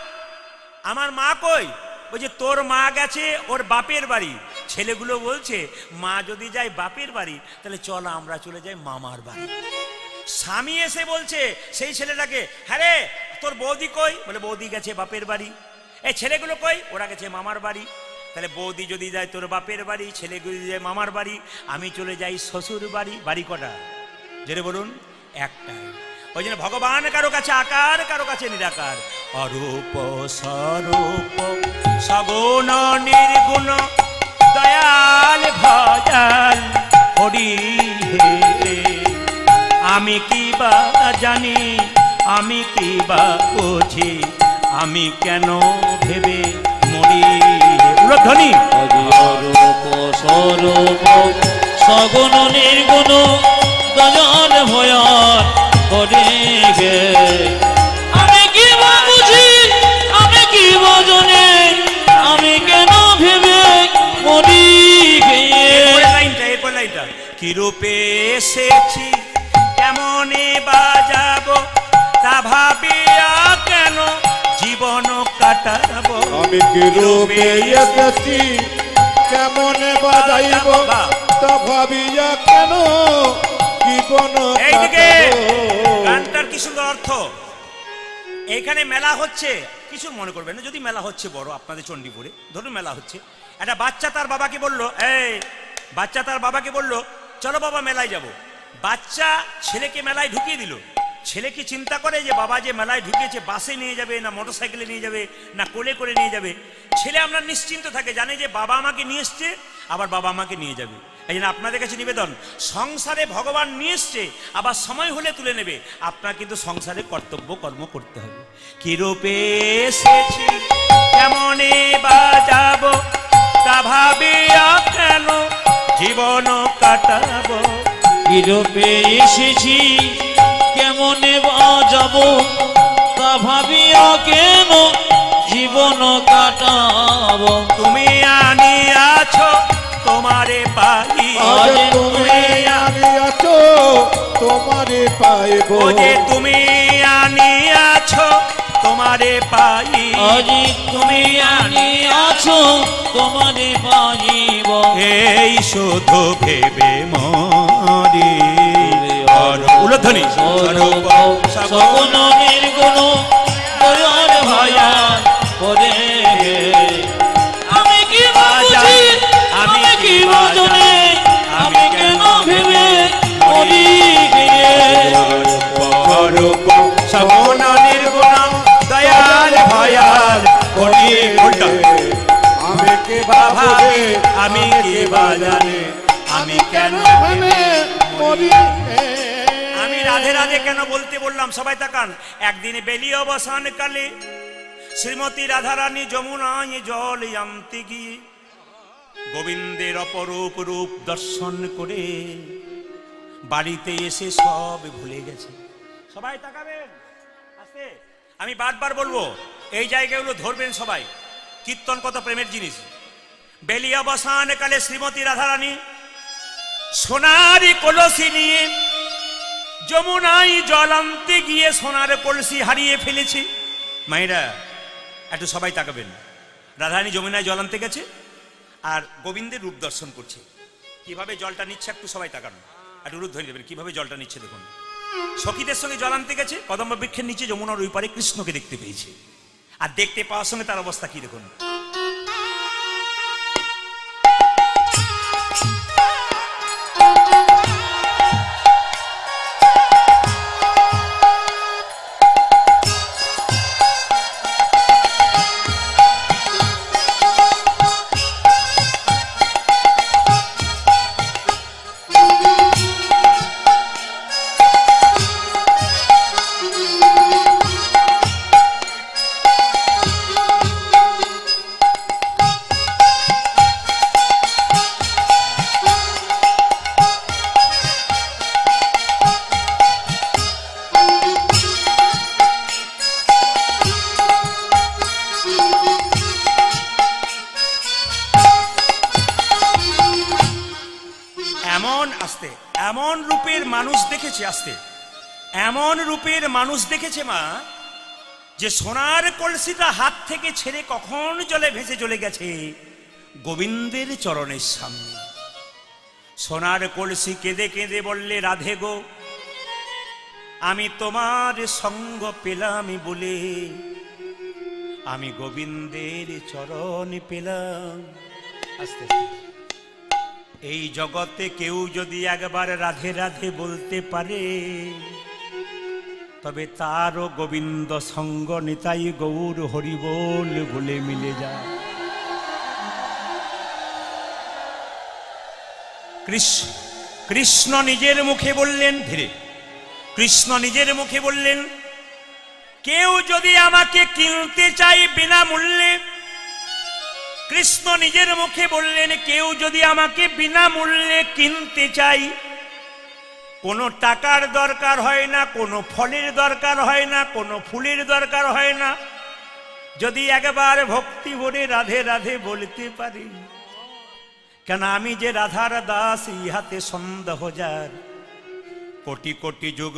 আমার মা কই? বলছে তোর মা গেছে ওর বাপের বাড়ি। ছেলেগুলো বলছে মা যদি যায় বাপের বাড়ি তাহলে চল আমরা চলে যাই মামার বাড়ি। স্বামী এসে বলছে সেই ছেলেটাকে, হ্যাঁ রে তোর বৌদি কই? বলে বৌদি গেছে বাপের বাড়ি। এই ছেলেগুলো কই? ওরা গেছে মামার বাড়ি। তাহলে বৌদি যদি যায় তোর বাপের বাড়ি, ছেলেগুলো যদি যায় মামার বাড়ি, আমি চলে যাই শ্বশুর বাড়ি। বাড়ি কটা? যেটা বলুন, একটাই। ওই জন্য ভগবান কারো কাছে আকার, কারো কাছে নিরাকার। অরূপ স্বরূপ সগুণ নির্গুণ দয়াল ভয়াল হরি হে। আমি কি বা জানি, আমি কি বা বুঝি, আমি কেন ভেবে মরি। ধ্বনি অরূপ স্বরূপ সগুণ নির্গুণ দয়াল ভয়াল হরি হে। আমি কি এটা কি রূপে এসেছি কেমনে বাজাবো তা ভাবিয়া কেন জীবন কাটাবো আমি কি রূপে এসেছি কেমনে বাজাইব তা ভাবিয়া কেন জীবন এইদিকে কাটাবো। গানটার কি সুন্দর অর্থ। এইখানে মেলা হচ্ছে, কিছু মনে করবেন না, যদি মেলা হচ্ছে বড় আপনাদের চণ্ডীপুরে, ধরুন মেলা হচ্ছে, একটা বাচ্চা তার বাবাকে বলল, বাচ্চা তার বাবাকে বলল চলো বাবা মেলায় যাব। বাচ্চা ছেলেকে মেলায় ঢুকিয়ে দিল। ছেলে কি চিন্তা করে যে বাবা যে মেলায় ঢুকিয়েছে বাসে নিয়ে যাবে না মোটরসাইকেলে নিয়ে যাবে না কোলে করে নিয়ে যাবে? ছেলে আমরা নিশ্চিন্ত থাকে, জানে যে বাবা আমাকে নিয়ে এসছে, আবার বাবা আমাকে নিয়ে যাবে। এই জন্য আপনাদের কাছে নিবেদন, সংসারে ভগবান নিয়ে এসছে, আবার সময় হলে তুলে নেবে। আপনার কিন্তু সংসারে কর্তব্য কর্ম করতে হবে। কি রূপে এসেছি কেমনে বাজাবো তা ভাবিয়া কেন জীবন কাটাবো। কি রূপে এসেছি কেমনে বাজাবো তা ভাবিয়া কেন জীবন কাটাবো। তুমি আনিয়াছো তোমারে পাই, আজ তুমি আনিয়াছো তোমারে পাইব। ও যে তুমি আনিয়াছো তোমারে পাই, আজি তুমি আনিয়াছো তোমারে পাইব। এই শুধু ভেবে মরি উলধ্বনি সগুণ নির্গুণ দয়ার ভয়াল করে আমি কি বুঝি আমি কি বুঝনে আমি কেন ভেবে মরি গিয়ে। সগুণ নির্গুণ দয়াল ভয়াল করি উল্টা আমি কি ভাবি আমি কি বাজানে আমি কেন মরি। আমি রাধে রাধে কেন বলতে বললাম, সবাই তাকান। একদিন বেলি অবসান কালে শ্রীমতী রাধারানী যমুনায় জল আনতে গিয়ে গোবিন্দের অপরূপ রূপ দর্শন করে বাড়িতে এসে সব ভুলে গেছে। সবাই তাকাবেন আস্তে, আমি বারবার বলবো এই জায়গাগুলো ধরবেন সবাই। কীর্তন কত প্রেমের জিনিস। বেলি অবসান কালে শ্রীমতী রাধারানী সোনারি কলসি নিয়ে যমুনায় জল আনতে গিয়ে সোনার কলসি হারিয়ে ফেলেছে। মায়েরা একটু সবাই তাকাবেন। রাধারানী যমুনায় জল আনতে গেছে আর গোবিন্দের রূপ দর্শন করছে। কিভাবে জলটা নিচ্ছে একটু সবাই তাকান, একটু রূপ ধরে দেবেন কিভাবে জলটা নিচ্ছে দেখুন। সখীদের সঙ্গে জল আনতে গেছে, কদম্ব বৃক্ষের নিচে যমুনার ওই পারে কৃষ্ণকে দেখতে পেয়েছে। আর দেখতে পাওয়ার সঙ্গে তার অবস্থা কি দেখুন। এমন রূপের মানুষ দেখেছে, আসতে এমন রূপের মানুষ দেখেছে মা, যে সোনার কলসিটা হাত থেকে ছেড়ে কখন জলে ভেসে চলে গেছে গোবিন্দের চরণের সামনে। সোনার কলসি কেঁদে কেঁদে বললে, রাধে গো আমি তোমার সঙ্গ পেলাম বলে আমি গোবিন্দের চরণ পেলাম। আস্তে আস্তে, এই জগতে কেউ যদি একবার রাধে রাধে বলতে পারে তবে তারও গোবিন্দ সঙ্গ নিতাই গৌর হরিবোল বলে মিলে যায়। কৃষ্ণ নিজের মুখে বললেন, ধীরে কৃষ্ণ নিজের মুখে বললেন, কেউ যদি আমাকে কিনতে চাই বিনামূল্যে, কৃষ্ণ নিজের মুখে বললেন, কেউ যদি আমাকে বিনামূল্যে কিনতে চাই, কোনো টাকার দরকার হয় না, কোনো ফলের দরকার হয় না, কোনো ফুলের দরকার হয় না, যদি একবার ভক্তি ভরে রাধে রাধে বলতে পারি কেন আমি যে রাধার দাস ইহাতে সন্দেহ যার, কোটি কোটি যুগ